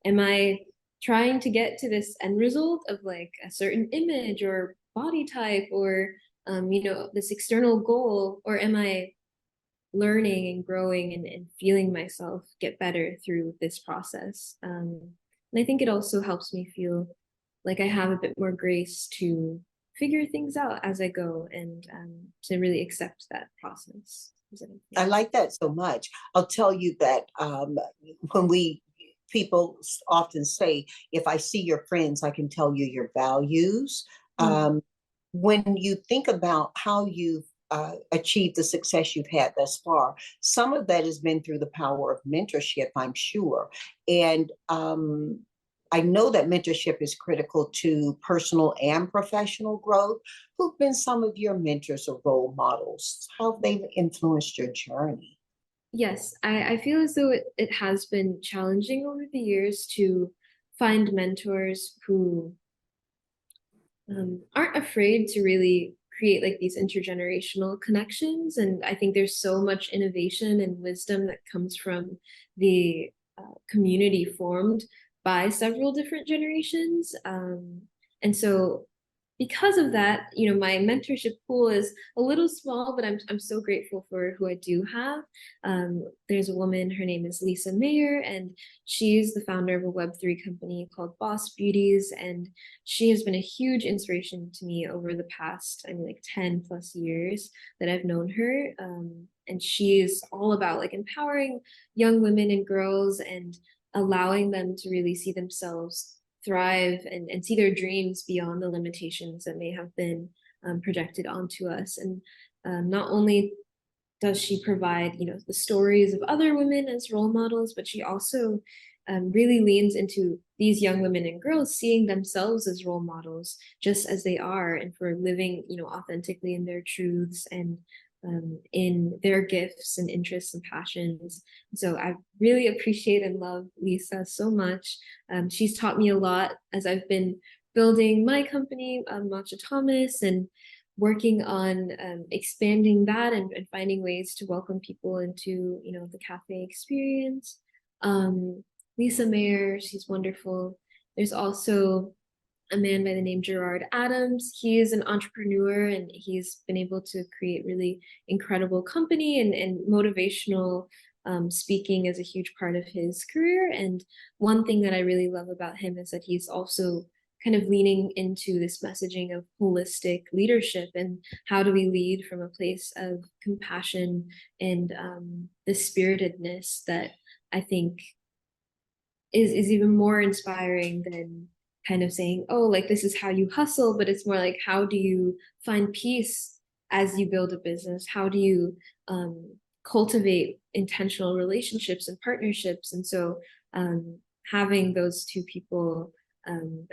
am I trying to get to this end result of like a certain image or body type or, this external goal, or am I learning and growing and feeling myself get better through this process? And I think it also helps me feel like I have a bit more grace to figure things out as I go, and to really accept that process. I like that so much. I'll tell you that when people often say, if I see your friends, I can tell you your values. Mm-hmm. When you think about how you've achieved the success you've had thus far, some of that has been through the power of mentorship, I'm sure. And I know that mentorship is critical to personal and professional growth. Who've been some of your mentors or role models? How have they influenced your journey? Yes, I feel as though it has been challenging over the years to find mentors who aren't afraid to really create like these intergenerational connections. And I think there's so much innovation and wisdom that comes from the community formed by several different generations. And so because of that, my mentorship pool is a little small, but I'm so grateful for who I do have. There's a woman, her name is Lisa Mayer, and she's the founder of a Web3 company called Boss Beauties. And she has been a huge inspiration to me over the past, like 10 plus years that I've known her. And she's all about like empowering young women and girls and allowing them to really see themselves thrive and see their dreams beyond the limitations that may have been projected onto us. And not only does she provide, the stories of other women as role models, but she also really leans into these young women and girls seeing themselves as role models just as they are, and for living, authentically in their truths and in their gifts and interests and passions. So I really appreciate and love Lisa so much. She's taught me a lot as I've been building my company, Matcha Thomas, and working on expanding that and finding ways to welcome people into, the cafe experience. Lisa Mayer, she's wonderful. There's also a man by the name Gerard Adams. He is an entrepreneur and he's been able to create really incredible company, and motivational speaking is a huge part of his career. And one thing that I really love about him is that he's also kind of leaning into this messaging of holistic leadership and how do we lead from a place of compassion and the spiritedness that I think is even more inspiring than kind of saying, oh, like this is how you hustle, but it's more like, how do you find peace as you build a business? How do you cultivate intentional relationships and partnerships? And so having those two people,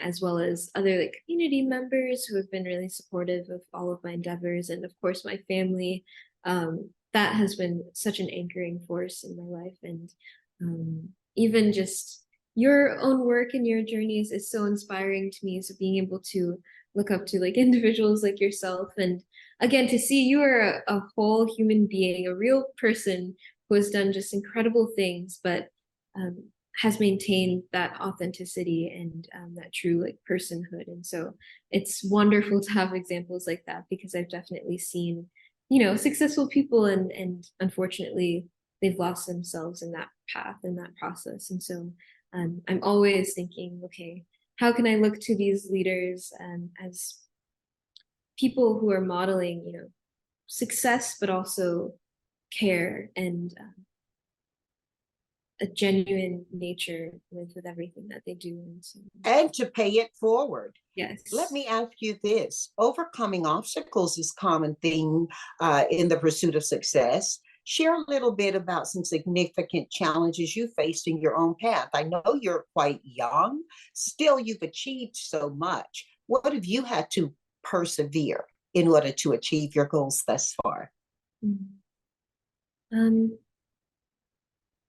as well as other like community members who have been really supportive of all of my endeavors, and of course my family, that has been such an anchoring force in my life. And even just your own work and your journeys is so inspiring to me. So being able to look up to like individuals like yourself, and again, to see you are a whole human being, a real person who has done just incredible things, but has maintained that authenticity and that true like personhood. And so it's wonderful to have examples like that, because I've definitely seen, successful people and unfortunately they've lost themselves in that path and that process. And so I'm always thinking, okay, how can I look to these leaders as people who are modeling, success, but also care and a genuine nature with everything that they do. And, so, and to pay it forward. Yes. Let me ask you this. Overcoming obstacles is a common thing in the pursuit of success. Share a little bit about some significant challenges you faced in your own path. I know you're quite young, still you've achieved so much. What have you had to persevere in order to achieve your goals thus far?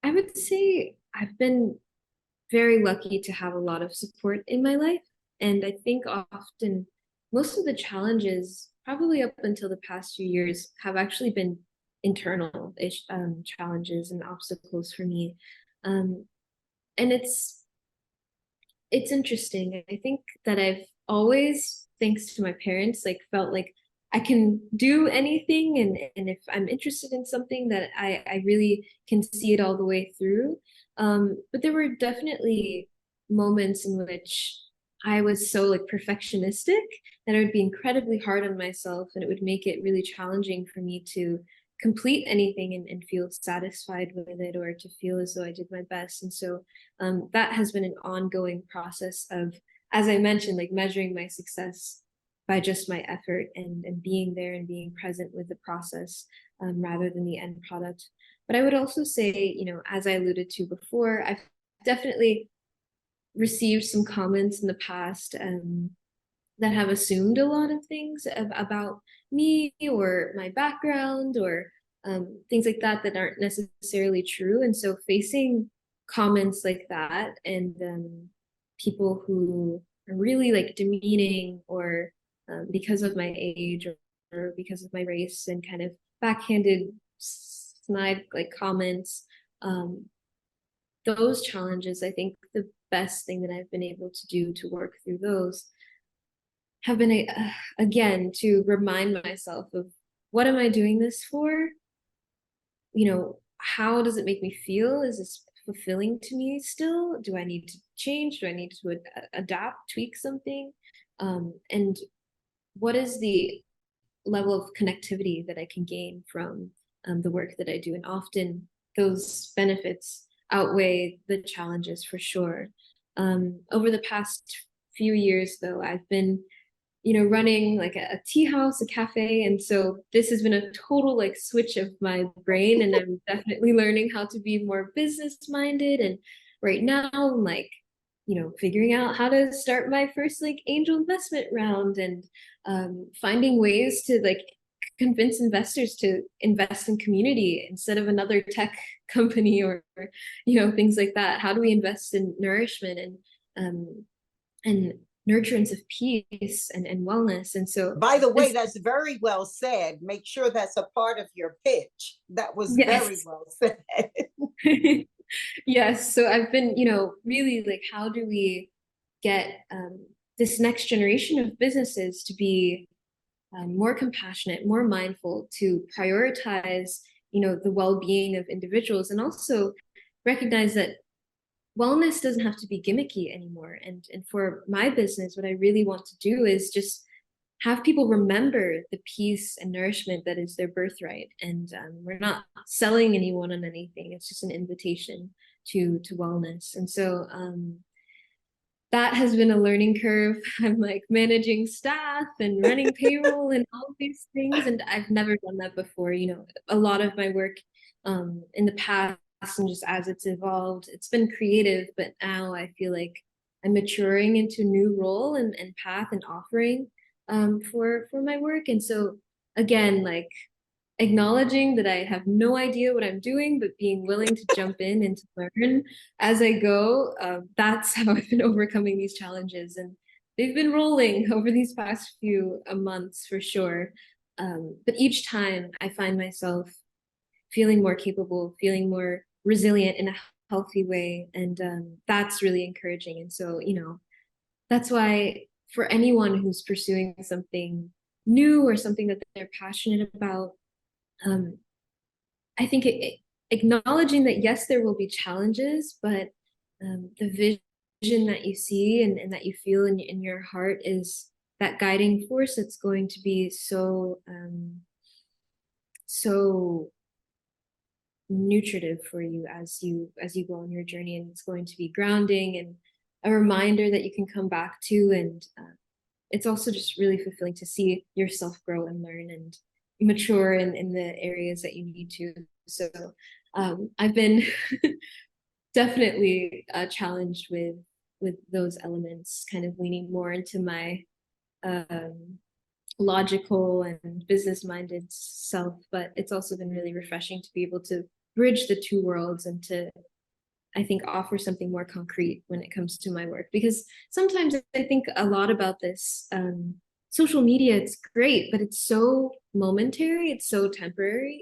I would say I've been very lucky to have a lot of support in my life. And I think often most of the challenges, probably up until the past few years, have actually been internal challenges and obstacles for me. And it's interesting. I think that I've always, thanks to my parents, like felt like I can do anything, and if I'm interested in something, that I really can see it all the way through. But there were definitely moments in which I was so like perfectionistic that I would be incredibly hard on myself, and it would make it really challenging for me to complete anything and feel satisfied with it, or to feel as though I did my best. And so that has been an ongoing process of, as I mentioned, like measuring my success by just my effort and being there and being present with the process rather than the end product. But I would also say, as I alluded to before, I've definitely received some comments in the past that have assumed a lot of things about me or my background, or things like that aren't necessarily true. And so facing comments like that, and people who are really like demeaning, or because of my age, or because of my race, and kind of backhanded snide like comments, those challenges, I think the best thing that I've been able to do to work through those have been again to remind myself of, what am I doing this for? How does it make me feel? Is this fulfilling to me still? Do I need to change? Do I need to adapt, tweak something? And what is the level of connectivity that I can gain from the work that I do? And often those benefits outweigh the challenges, for sure. Over the past few years, though, I've been running like a tea house, a cafe. And so this has been a total like switch of my brain, and I'm definitely learning how to be more business minded. And right now I'm like, figuring out how to start my first like angel investment round, and finding ways to like convince investors to invest in community instead of another tech company or things like that. How do we invest in nourishment and nurturance of peace and wellness? And so By the way, this, that's very well said. Make sure that's a part of your pitch. That was very yes. well said. Yes, so I've been, really like, how do we get this next generation of businesses to be more compassionate, more mindful, to prioritize, the well-being of individuals, and also recognize that wellness doesn't have to be gimmicky anymore. And for my business, what I really want to do is just have people remember the peace and nourishment that is their birthright. And we're not selling anyone on anything. It's just an invitation to wellness. And so that has been a learning curve. I'm like managing staff and running payroll and all of these things. And I've never done that before. A lot of my work in the past and just as it's evolved, it's been creative, but now I feel like I'm maturing into a new role and path and offering for my work. And so again, like acknowledging that I have no idea what I'm doing, but being willing to jump in and to learn as I go. That's how I've been overcoming these challenges, and they've been rolling over these past few months for sure. But each time I find myself feeling more capable, feeling more resilient in a healthy way, and that's really encouraging. And so, that's why for anyone who's pursuing something new or something that they're passionate about, I think acknowledging that yes, there will be challenges, but the vision that you see and that you feel in your heart is that guiding force that's going to be so nutritive for you as you go on your journey, and it's going to be grounding and a reminder that you can come back to. And it's also just really fulfilling to see yourself grow and learn and mature in the areas that you need to. So I've been definitely challenged with those elements, kind of leaning more into my logical and business minded self, but it's also been really refreshing to be able to bridge the two worlds and to, I think, offer something more concrete when it comes to my work. Because sometimes I think a lot about this. Social media, it's great, but it's so momentary, it's so temporary.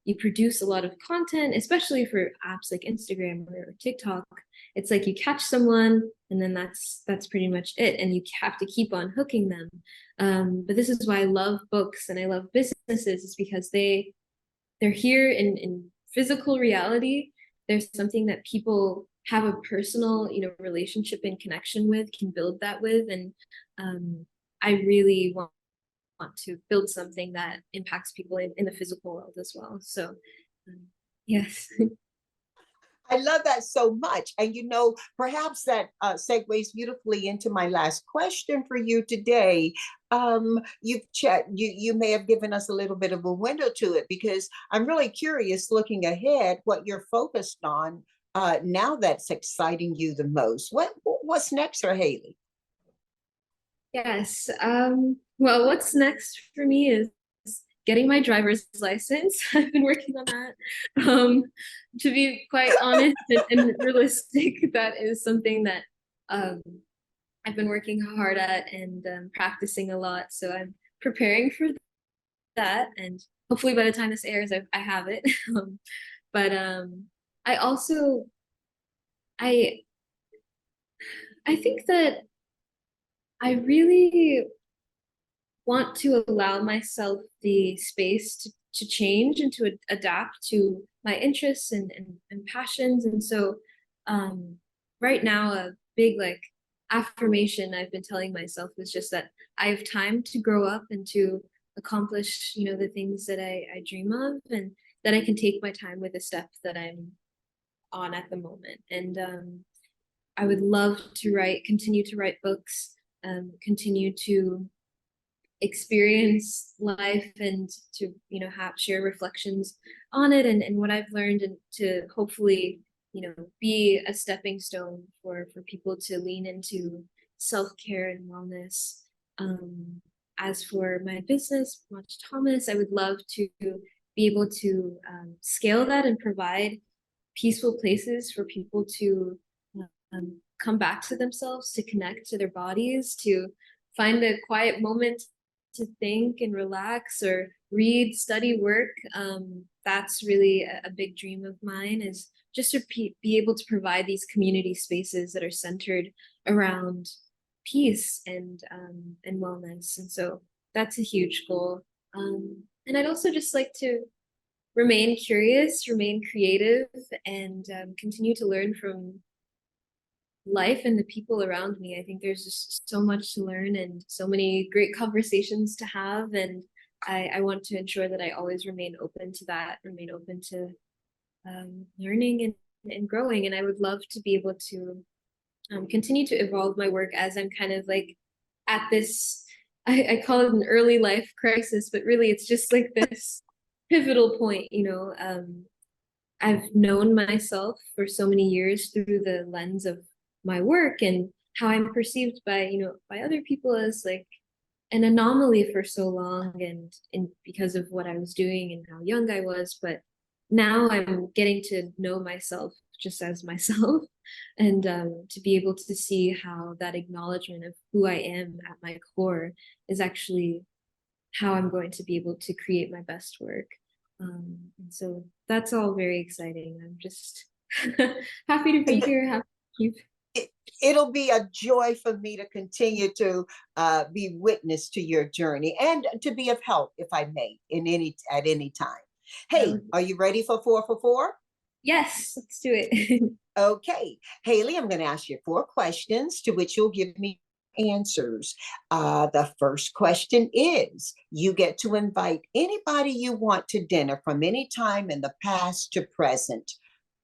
You produce a lot of content, especially for apps like Instagram or TikTok. It's like you catch someone and then that's pretty much it, and you have to keep on hooking them. But this is why I love books and I love businesses, is because they're here in physical reality. There's something that people have a personal, relationship and connection with, can build that with. And I really want to build something that impacts people in the physical world as well. So yes. I love that so much. And perhaps that segues beautifully into my last question for you today. You may have given us a little bit of a window to it, because I'm really curious, looking ahead, what you're focused on now that's exciting you the most. What's next for Haile? Yes. Well, what's next for me is getting my driver's license. I've been working on that. To be quite honest and realistic, that is something that I've been working hard at and practicing a lot. So I'm preparing for that, and hopefully by the time this airs, I have it. But I also I think that I really want to allow myself the space to change and to adapt to my interests and passions. And so right now, a big affirmation I've been telling myself is just that I have time to grow up and to accomplish, the things that I dream of, and that I can take my time with the step that I'm on at the moment. And I would love to continue to write books, continue to experience life, and to share reflections on it and what I've learned, and to hopefully be a stepping stone for people to lean into self-care and wellness. as for my business, Matcha Thomas, I would love to be able to scale that and provide peaceful places for people to come back to themselves, to connect to their bodies, to find a quiet moment to think and relax or read, study, work. That's really a big dream of mine, is just to be able to provide these community spaces that are centered around peace and wellness. And so that's a huge goal. And I'd also just like to remain curious, remain creative, and continue to learn from life and the people around me. I think there's just so much to learn and so many great conversations to have. And I want to ensure that I always remain open to that, remain open to learning and growing. And I would love to be able to continue to evolve my work as I'm kind of like at this, I call it an early life crisis, but really it's just like this pivotal point, you know. I've known myself for so many years through the lens of my work and how I'm perceived by, you know, by other people as like an anomaly for so long, and because of what I was doing and how young I was. But now I'm getting to know myself just as myself, and to be able to see how that acknowledgement of who I am at my core is actually how I'm going to be able to create my best work. And so that's all very exciting. I'm just happy to be here. Happy to keep. It'll be a joy for me to continue to be witness to your journey and to be of help, if I may, at any time. Hey, are you ready for 4 for 4? Yes, let's do it. Okay, Haile, I'm going to ask you 4 questions to which you'll give me answers. The first question is, you get to invite anybody you want to dinner from any time in the past to present.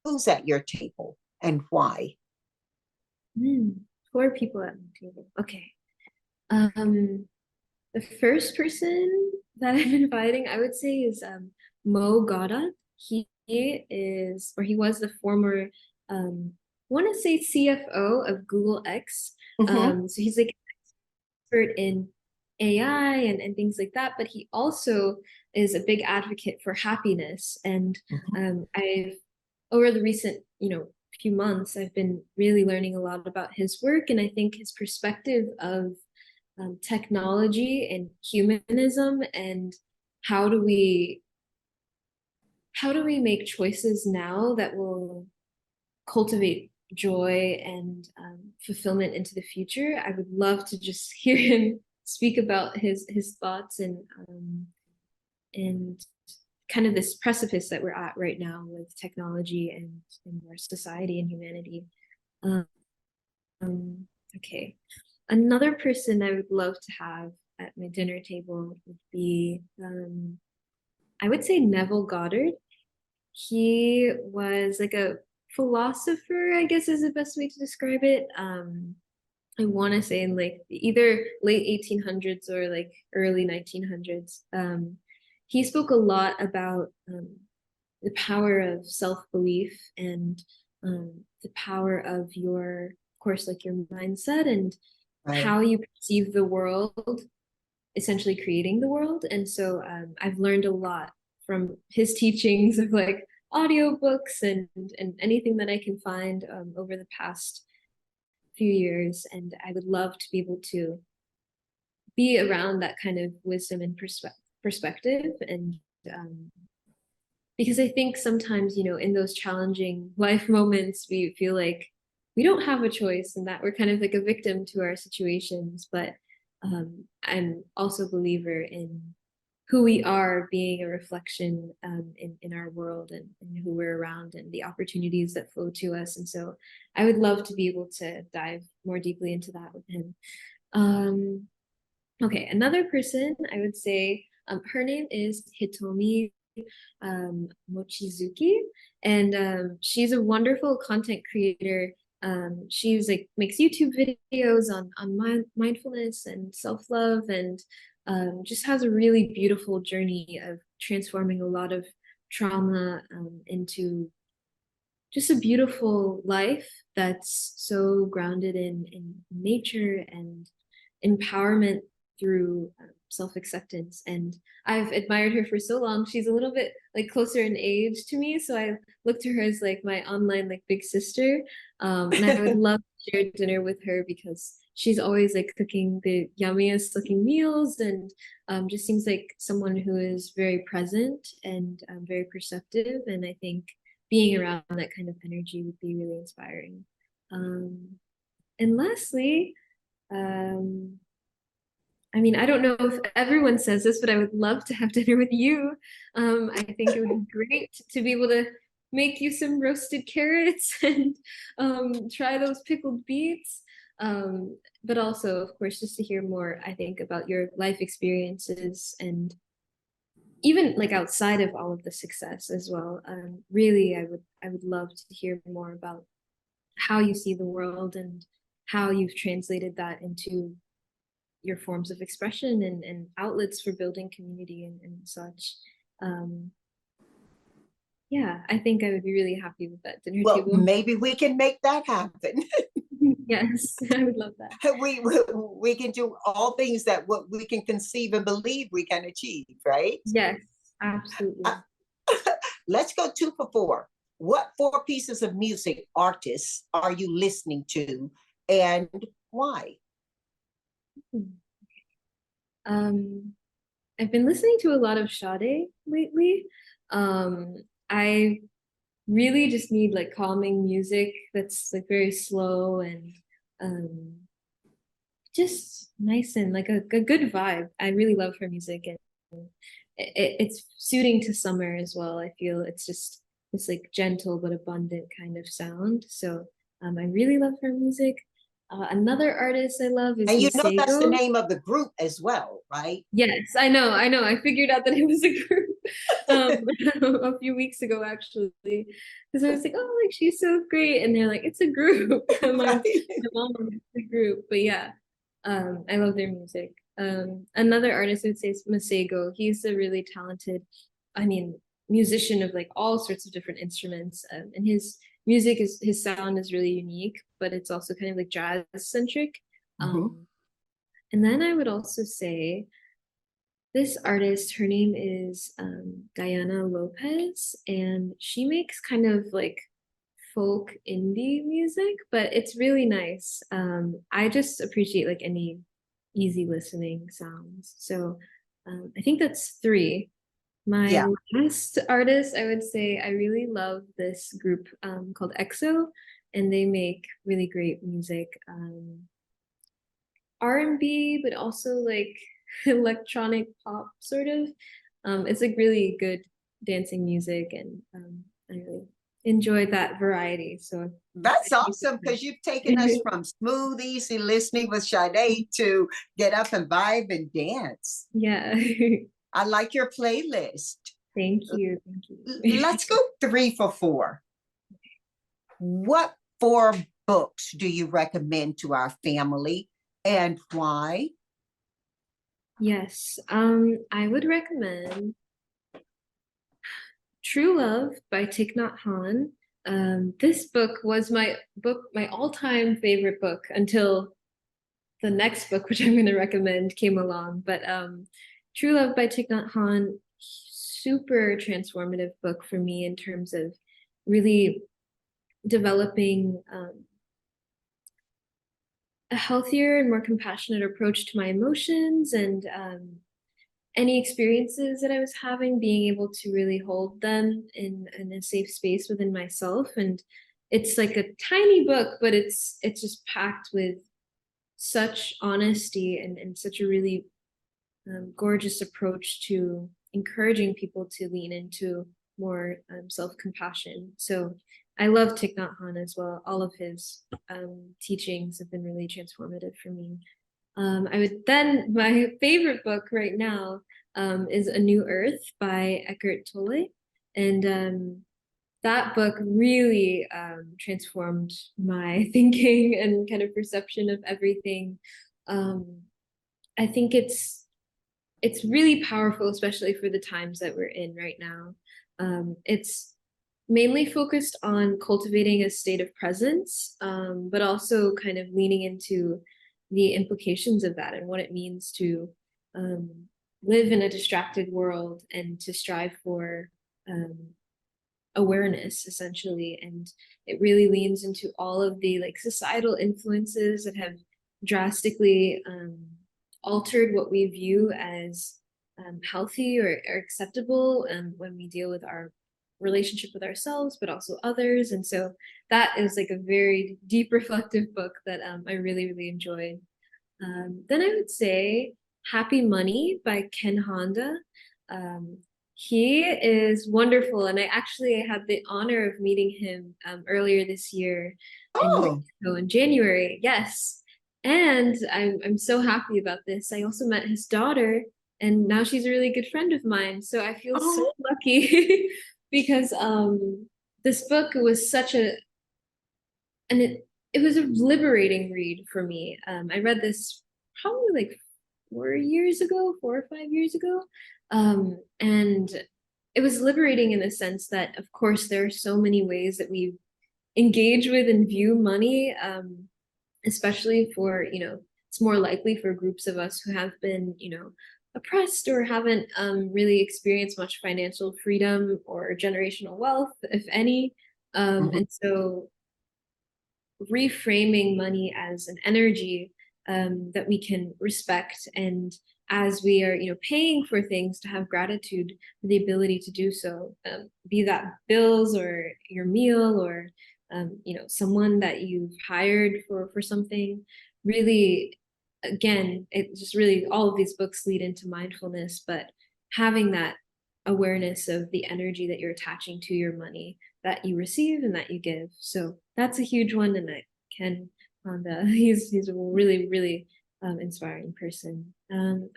Who's at your table and why? 4 people at my table. Okay. The first person that I'm inviting, I would say, is Mo Gauda. He is, or he was, the former, I want to say, CFO of Google X. So he's like an expert in AI and things like that, but he also is a big advocate for happiness. And I've, over the recent, you know, few months, I've been really learning a lot about his work, and I think his perspective of technology and humanism, and how do we make choices now that will cultivate joy and fulfillment into the future. I would love to just hear him speak about his thoughts and kind of this precipice that we're at right now with technology and our society and humanity. Okay. Another person I would love to have at my dinner table would be, I would say, Neville Goddard. He was like a philosopher, I guess is the best way to describe it. I want to say in like either late 1800s or like early 1900s. He spoke a lot about the power of self-belief and the power of your, of course, like your mindset and how you perceive the world, essentially creating the world. And so I've learned a lot from his teachings of like audiobooks and anything that I can find over the past few years. And I would love to be able to be around that kind of wisdom and perspective. And because I think sometimes, you know, in those challenging life moments, we feel like we don't have a choice and that we're kind of like a victim to our situations. But I'm also a believer in who we are being a reflection in our world and who we're around and the opportunities that flow to us. And so I would love to be able to dive more deeply into that with him. Okay, another person I would say, her name is Hitomi Mochizuki, and she's a wonderful content creator. She's like makes YouTube videos on mindfulness and self-love, and just has a really beautiful journey of transforming a lot of trauma into just a beautiful life that's so grounded in nature and empowerment through self-acceptance. And I've admired her for so long. She's a little bit like closer in age to me, so I look to her as like my online like big sister. And I would love to share dinner with her because she's always like cooking the yummiest looking meals, and just seems like someone who is very present and very perceptive. And I think being around that kind of energy would be really inspiring. And lastly, I mean, I don't know if everyone says this, but I would love to have dinner with you. I think it would be great to be able to make you some roasted carrots and try those pickled beets. But also, of course, just to hear more, I think, about your life experiences and even like outside of all of the success as well. Really, I would love to hear more about how you see the world and how you've translated that into your forms of expression and outlets for building community and such. Yeah, I think I would be really happy with that dinner Well, table. maybe we can make that happen. Yes, I would love that. We can do all things that what we can conceive and believe we can achieve, right? Yes, absolutely. Let's go 2 for 4. What 4 pieces of music artists are you listening to and why? I've been listening to a lot of Sade lately. I really just need like calming music that's like very slow and just nice and like a good vibe. I really love her music, and it's suiting to summer as well. I feel it's just this like gentle but abundant kind of sound. So I really love her music. Another artist I love is And you know that's the Masego. name of the group as well, right? Yes, I know, I know. I figured out that it was a group a few weeks ago, actually, because I was like, oh, like she's so great, and they're like, it's a group. Right. My mom, it's a group, but yeah, I love their music. Another artist I would say is Masego. He's a really talented, I mean, musician of like all sorts of different instruments, and his sound is really unique, but it's also kind of like jazz centric. Mhm. And then I would also say this artist, her name is Diana Lopez, and she makes kind of like folk indie music, but it's really nice. I just appreciate like any easy listening sounds. So I think that's 3. My Yeah. last artist, I would say I really love this group called EXO, and they make really great music. R&B, but also like electronic pop sort of. It's like really good dancing music, and I really enjoy that variety. So That's awesome because you've taken us from smooth, easy listening with Sade to get up and vibe and dance. yeah. I like your playlist. Thank you. Thank you. Let's go 3 for 4. What 4 books do you recommend to our family and why? Yes, I would recommend True Love by Thich Nhat Hanh. This book was my all-time favorite book until the next book, which I'm going to recommend, came along. But True Love by Thich Nhat Hanh, super transformative book for me in terms of really developing a healthier and more compassionate approach to my emotions, and any experiences that I was having, being able to really hold them in a safe space within myself. And it's like a tiny book, but it's just packed with such honesty and such a really gorgeous approach to encouraging people to lean into more self-compassion. So I love Thich Nhat Hanh as well. All of his teachings have been really transformative for me. My favorite book right now is A New Earth by Eckhart Tolle. And that book really transformed my thinking and kind of perception of everything. I think it's really powerful, especially for the times that we're in right now. It's mainly focused on cultivating a state of presence, but also kind of leaning into the implications of that and what it means to live in a distracted world and to strive for awareness, essentially. And it really leans into all of the like societal influences that have drastically altered what we view as healthy or acceptable when we deal with our relationship with ourselves, but also others. And so that is like a very deep reflective book that I really, really enjoyed. Then I would say Happy Money by Ken Honda. He is wonderful, and I actually had the honor of meeting him earlier this year in Oh, Mexico in January. Yes, and I'm so happy about this. I also met his daughter, and now she's a really good friend of mine. So I feel so oh, lucky because this book was such a and it was a liberating read for me. I read this probably like 4 years ago, 4 or 5 years ago. And it was liberating in the sense that, of course, there are so many ways that we engage with and view money, especially for, it's more likely for groups of us who have been, oppressed or haven't really experienced much financial freedom or generational wealth, if any. mhm. And so reframing money as an energy that we can respect, and as we are paying for things, to have gratitude for the ability to do so, be that bills or your meal or someone that you've hired for something. Really, again, it just really, all of these books lead into mindfulness, but having that awareness of the energy that you're attaching to your money that you receive and that you give. So that's a huge one, and that Ken Honda, he's a really, really inspiring person.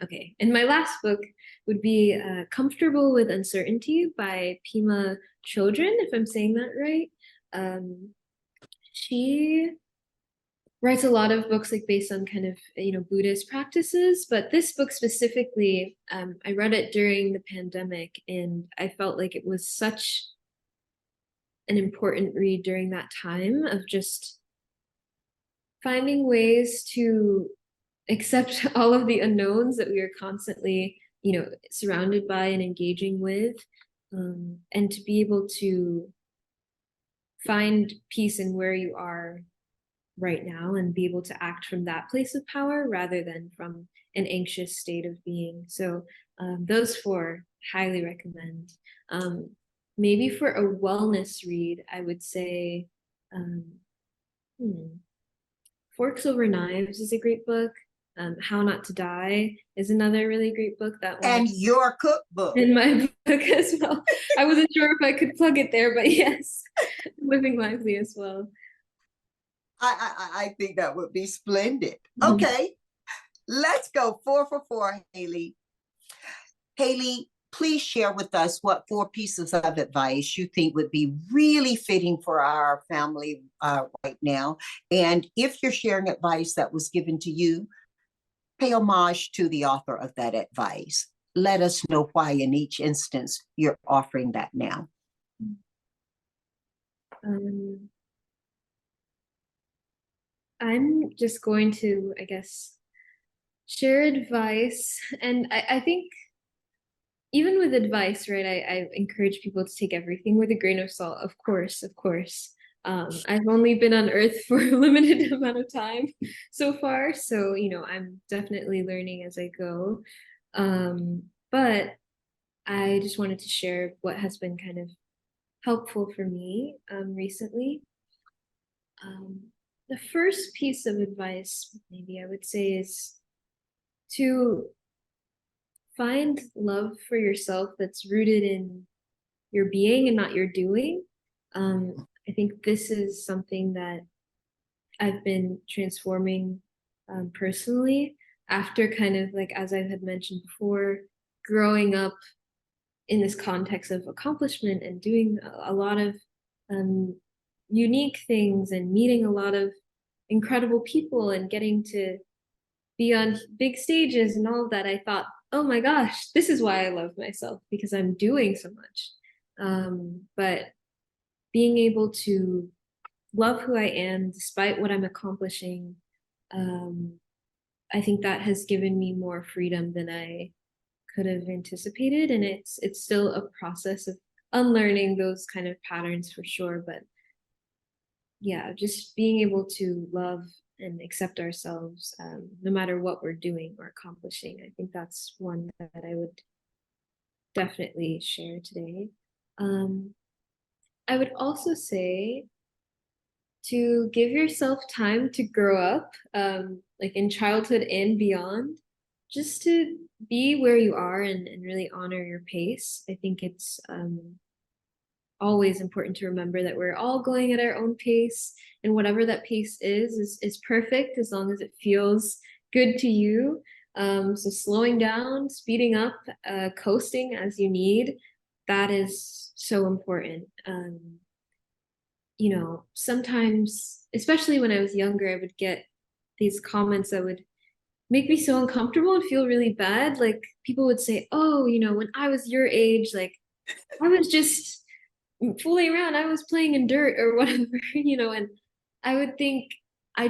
Okay, and my last book would be Comfortable with Uncertainty by Pima Chodron, if I'm saying that right. She writes a lot of books like based on kind of Buddhist practices, but this book specifically, I read it during the pandemic, and I felt like it was such an important read during that time of just finding ways to accept all of the unknowns that we are constantly surrounded by and engaging with, and to be able to find peace in where you are right now and be able to act from that place of power rather than from an anxious state of being. So those four, highly recommend. Maybe for a wellness read, I would say um, Forks Over Knives is a great book. How Not to Die is another really great book. That one And is your cookbook. in my book as well. I wasn't sure if I could plug it there, but yes, Living Lively as well. I think that would be splendid. Mhm. Okay, let's go 4 for 4, Haile. Haile, please share with us what 4 pieces of advice you think would be really fitting for our family right now. And if you're sharing advice that was given to you, pay homage to the author of that advice. Let us know why in each instance you're offering that now. Um, I'm just going to, I guess, share advice. And I think even with advice, right, I encourage people to take everything with a grain of salt, of course, of course. I've only been on Earth for a limited amount of time so far, so I'm definitely learning as I go. But I just wanted to share what has been kind of helpful for me recently. Um, the first piece of advice, maybe I would say, is to find love for yourself that's rooted in your being and not your doing. I think this is something that I've been transforming personally after kind of like, as I had mentioned before, growing up in this context of accomplishment and doing a lot of um, unique things and meeting a lot of incredible people and getting to be on big stages and all of that. I thought, oh my gosh, this is why I love myself, because I'm doing so much. But being able to love who I am despite what I'm accomplishing, um, I think that has given me more freedom than I could have anticipated. And it's still a process of unlearning those kind of patterns for sure. But yeah, just being able to love and accept ourselves, no matter what we're doing or accomplishing. I think that's one that I would definitely share today. I would also say to give yourself time to grow up, like in childhood and beyond, just to be where you are and really honor your pace. I think it's always important to remember that we're all going at our own pace, and whatever that pace is perfect as long as it feels good to you. So slowing down, speeding up, coasting as you need, that is so important. You know, sometimes, especially when I was younger, I would get these comments that would make me so uncomfortable and feel really bad. Like people would say, "Oh, you know, when I was your age, like I was just fooling around. I was playing in dirt or whatever," you know, and I would think I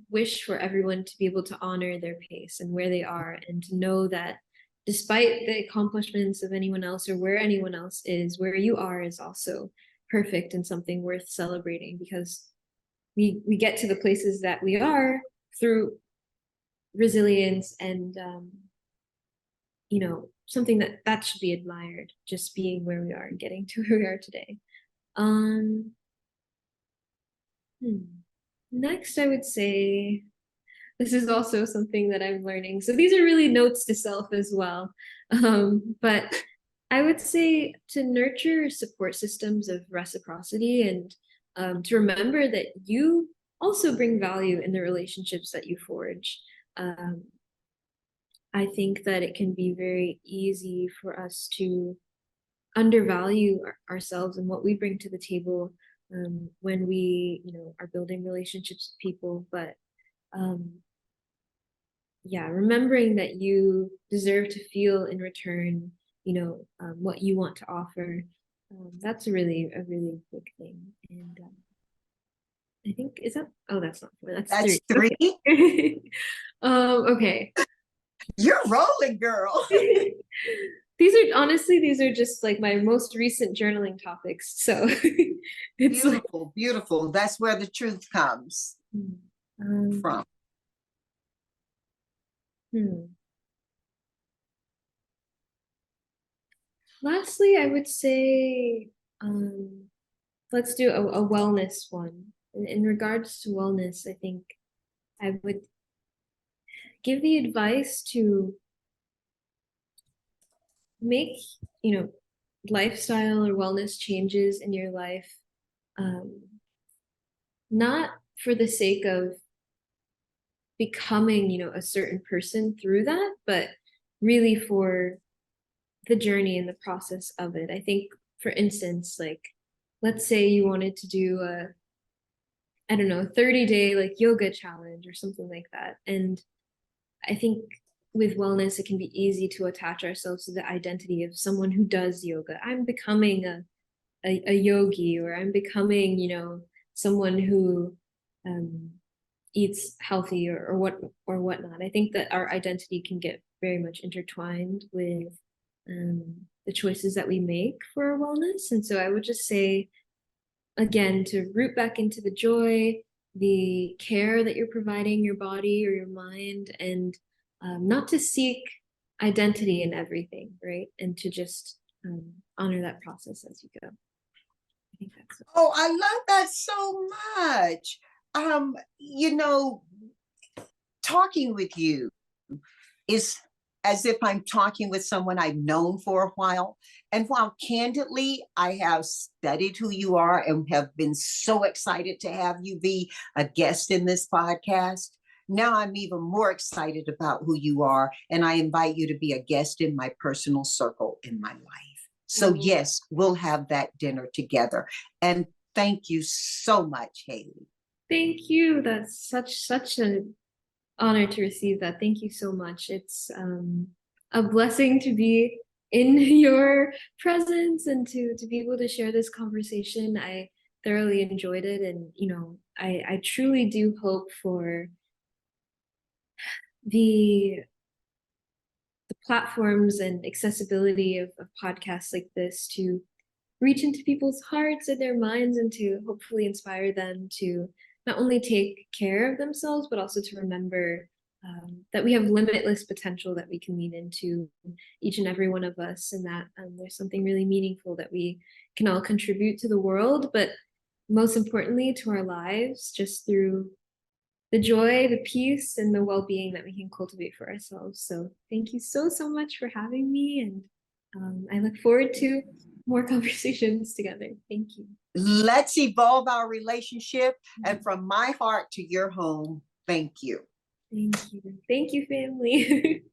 wish for everyone to be able to honor their pace and where they are, and to know that despite the accomplishments of anyone else or where anyone else is, where you are is also perfect and something worth celebrating, because we get to the places that we are through resilience and you know, something that should be admired, just being where we are and getting to where we are today. Um, hmm. Next, I would say this is also something that I'm learning. So these are really notes to self as well. But I would say to nurture support systems of reciprocity, and to remember that you also bring value in the relationships that you forge. Um, I think that it can be very easy for us to undervalue ourselves and what we bring to the table, when we, you know, are building relationships with people. But um, yeah, remembering that you deserve to feel in return, you know, what you want to offer. That's a really big thing. And I think, is that, oh, that's not four, that's That's three. three. Okay. Okay. You're rolling, girl. These are just like my most recent journaling topics. So it's like, Beautiful, beautiful. That's where the truth comes um, from. hmm. Lastly, I would say, let's do a wellness one. In regards to wellness, I think I would give the advice to make, you know, lifestyle or wellness changes in your life, um, not for the sake of becoming, you know, a certain person through that, but really for the journey and the process of it. I think, for instance, like, let's say you wanted to do a, I don't know, 30-day like yoga challenge or something like that. And I think with wellness, it can be easy to attach ourselves to the identity of someone who does yoga. I'm becoming a yogi, or I'm becoming, you know, someone who um, eats healthy, or whatnot. I think that our identity can get very much intertwined with the choices that we make for our wellness. And so I would just say, again, to root back into the joy, the care that you're providing your body or your mind, and not to seek identity in everything, right? And to just honor that process as you go. I think that's it. Oh, I love that so much. You know, talking with you is as if I'm talking with someone I've known for a while. And while candidly, I have studied who you are and have been so excited to have you be a guest in this podcast, now I'm even more excited about who you are. And I invite you to be a guest in my personal circle in my life. So, yes, we'll have that dinner together. And thank you so much, Haile. Thank you. That's such an honor to receive that. Thank you so much. It's a blessing to be in your presence and to be able to share this conversation. I thoroughly enjoyed it, and you know, I truly do hope for the platforms and accessibility of podcasts like this to reach into people's hearts and their minds and to hopefully inspire them to not only take care of themselves, but also to remember that we have limitless potential that we can lean into, each and every one of us, and that there's something really meaningful that we can all contribute to the world, but most importantly to our lives, just through the joy, the peace, and the well-being that we can cultivate for ourselves. So thank you so, so much for having me. And I look forward to more conversations together. Thank you. Let's evolve our relationship. And from my heart to your home, thank you. Thank you. Thank you, family.